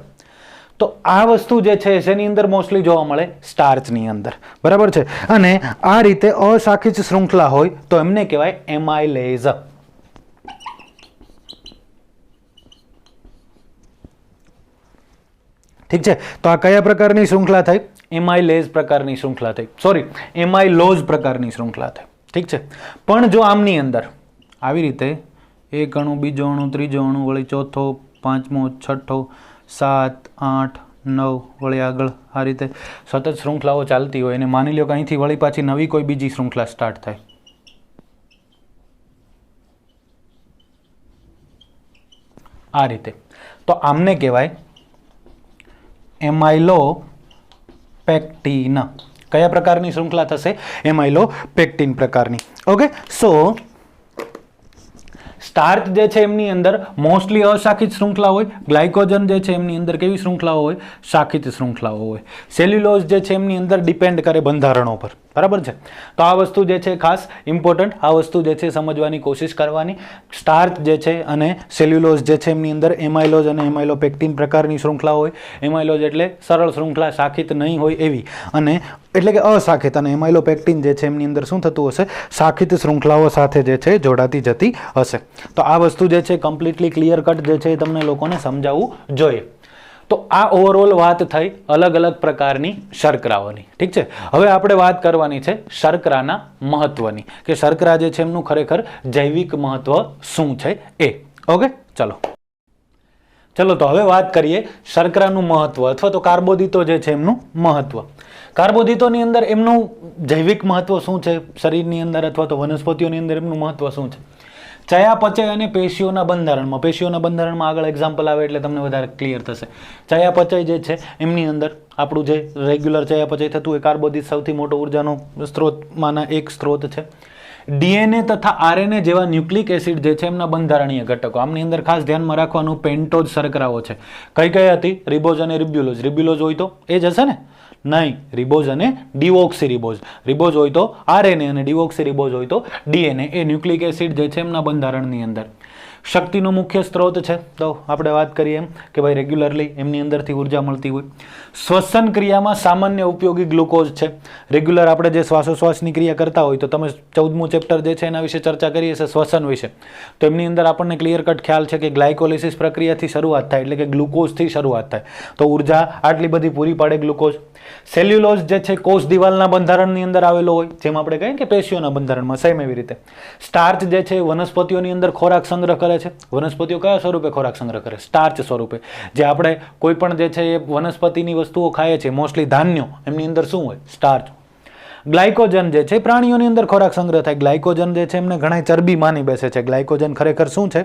તો આ વસ્તુ જે છે શેની અંદર મોસ્ટલી જોવા મળે? સ્ટાર્ચની અંદર, બરાબર છે? અને આ રીતે અશાખિત શૃંખલા હોય તો એમને કહેવાય એમાઇલેઝ. ઠીક છે? તો આ કયા પ્રકારની શૃંખલા થઈ? એમાઇલેઝ પ્રકારની શૃંખલા થઈ. સોરી, એમાઇલોઝ પ્રકારની શૃંખલા થઈ. ઠીક છે? પણ જો આમની અંદર આવી રીતે એક અણુ, બીજો અણુ, ત્રીજો અણુ, વળી ચોથો, પાંચમો, છઠ્ઠો, 7, 8, 9 વળી આગળ આ રીતે સતત શૃંખલાઓ ચાલતી હોય અને માની લો કે અહીંથી વળી પાછી નવી કોઈ બીજી શૃંખલા સ્ટાર્ટ થાય. આ રીતે તો આમને કહેવાય એમાઇલોપેક્ટિન. કયા પ્રકારની શૃંખલા થશે? એમાઇલોપેક્ટિન પ્રકારની. ઓકે, સો સ્ટાર્ચ જે છે એમની અંદર મોસ્ટલી અશાખિત શૃંખલા હોય. ગ્લાયકોજન જે છે એમની અંદર કેવી શૃંખલાઓ હોય? શાખિત શૃંખલાઓ હોય. સેલ્યુલોઝ જે છે એમની અંદર ડિપેન્ડ કરે બંધારણો પર, બરાબર છે? તો આ વસ્તુ જે છે ખાસ ઇમ્પોર્ટન્ટ, આ વસ્તુ જે છે સમજવાની કોશિશ કરવાની. સ્ટાર્ચ જે છે અને સેલ્યુલોઝ જે છે એમની અંદર એમાઇલોઝ અને એમાઇલોપેક્ટિન પ્રકારની શૃંખલા હોય. એમાઇલોઝ એટલે સરળ શૃંખલા, શાખિત નહીં હોય એવી, અને એટલે કે અશાખિત, અને એમાઇલોપેક્ટિન જે છે એમની અંદર શું થતું હશે? શાખિત શૃંખલાઓ સાથે જે છે જોડાતી જતી હશે. તો આ વસ્તુ જે છે કમ્પ્લીટલી ક્લિયર કટ જે છે એ તમને લોકોને સમજાવવું જોઈએ. તો આ ઓવરઓલ વાત થઈ અલગ અલગ પ્રકારની શર્કરાઓની. ઠીક છે, હવે આપણે વાત કરવાની છે શર્કરાના મહત્વની, કે શર્કરા જે છે એમનું ખરેખર જૈવિક મહત્વ શું છે એ. ઓકે, ચલો તો હવે વાત કરીએ શર્કરાનું મહત્વ અથવા તો કાર્બોદિતો જે છે એમનું મહત્વ. કાર્બોદિતોની અંદર એમનું જૈવિક મહત્વ શું છે શરીરની અંદર અથવા તો વનસ્પતિઓની અંદર એમનું મહત્વ શું છે? ચયાપચય અને પેશીઓના બંધારણમાં આગળ એક્ઝામ્પલ આવે એટલે તમને વધારે ક્લિયર થશે. ચયાપચય જે છે એમની અંદર આપણું જે રેગ્યુલર ચયાપચય થતું હોય, કાર્બોદિત સૌથી મોટો ઉર્જાનો સ્ત્રોતમાંના એક સ્ત્રોત છે. ડીએનએ તથા આરએનએ જેવા ન્યુક્લિક એસિડ જે છે એમના બંધારણીય ઘટકો. આમની અંદર ખાસ ધ્યાનમાં રાખવાનું પેન્ટોઝ શર્કરાઓ છે. કઈ કઈ હતી? રિબોઝ અને રિબ્યુલોઝ. રિબ્યુલોઝ હોય તો એ જ હશે ને? નહીં, રિબોઝ અને ડિઓક્સીરિબોઝ. રિબોઝ હોય તો આરએનએ અને ડિઓક્સીરિબોઝ હોય તો ડીએનએ. એ ન્યુક્લિક એસિડ જે છે એમના બંધારણની અંદર. શક્તિનો મુખ્ય સ્ત્રોત છે તો આપણે વાત કરીએ એમ કે ભાઈ રેગ્યુલરલી એમની અંદરથી ઉર્જા મળતી હોય. શ્વસન ક્રિયામાં સામાન્ય ઉપયોગી ગ્લુકોઝ છે. રેગ્યુલર આપણે જે શ્વાસોશ્વાસની ક્રિયા કરતા હોય તો તમે 14મું ચેપ્ટર જે છે એના વિશે ચર્ચા કરીએ છીએ શ્વસન વિશે, તો એમની અંદર આપણને ક્લિયર કટ ખ્યાલ છે કે ગ્લાયકોલિસિસ પ્રક્રિયાથી શરૂઆત થાય, એટલે કે ગ્લુકોઝથી શરૂઆત થાય તો ઉર્જા આટલી બધી પૂરી પાડે ગ્લુકોઝ. સેલ્યુલોઝ જે છે કોષ દિવાલના બંધારણની અંદર આવેલો હોય, જેમ આપણે કહીએ કે પેશીઓના બંધારણમાં, સેમ એવી રીતે. સ્ટાર્ચ જે છે વનસ્પતિઓની અંદર ખોરાક સંગ્રહ કરે છે. વનસ્પતિઓ કયા સ્વરૂપે ખોરાક સંગ્રહ કરે? સ્ટાર્ચ સ્વરૂપે. જે આપણે કોઈ પણ જે છે એ વનસ્પતિની વસ્તુઓ ખાઈએ છીએ, મોસ્ટલી ધાન્યો, એમની અંદર શું હોય? સ્ટાર્ચ. ગ્લાયકોજન જે છે પ્રાણીઓની અંદર ખોરાક સંગ્રહ થાય. ગ્લાયકોજન જે છે એમને ઘણા ચરબી માની બેસે છે. ગ્લાયકોજન ખરેખર શું છે?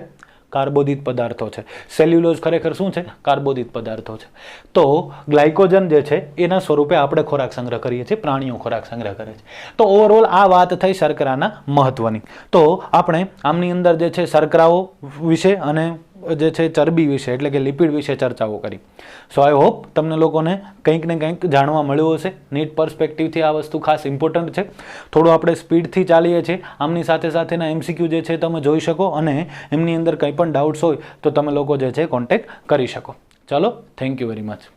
કાર્બોદિત પદાર્થો છે. સેલ્યુલોઝ ખરેખર શું છે? કાર્બોદિત પદાર્થો છે. તો ગ્લાયકોજન જે છે એના સ્વરૂપે આપણે ખોરાક સંગ્રહ કરીએ છીએ, પ્રાણીઓ ખોરાક સંગ્રહ કરે છે. તો ઓવરઓલ આ વાત થઈ શર્કરાના મહત્વની. તો આપણે આમની અંદર જે છે શર્કરાઓ વિશે અને જે છે ચરબી વિશે એટલે કે લિપિડ વિશે ચર્ચાઓ કરી. સો આઈ હોપ તમને લોકોને કંઈક ને કંઈક જાણવા મળ્યું હશે. નીટ પર્સપેક્ટિવથી આ વસ્તુ ખાસ ઇમ્પોર્ટન્ટ છે. થોડું આપણે સ્પીડથી ચાલીએ છીએ. આમની સાથે સાથેના MCQ જે છે તમે જોઈ શકો અને એમની અંદર કંઈ પણ ડાઉટ્સ હોય તો તમે લોકો જે છે કોન્ટેક્ટ કરી શકો. ચલો, થેન્ક યુ વેરી મચ.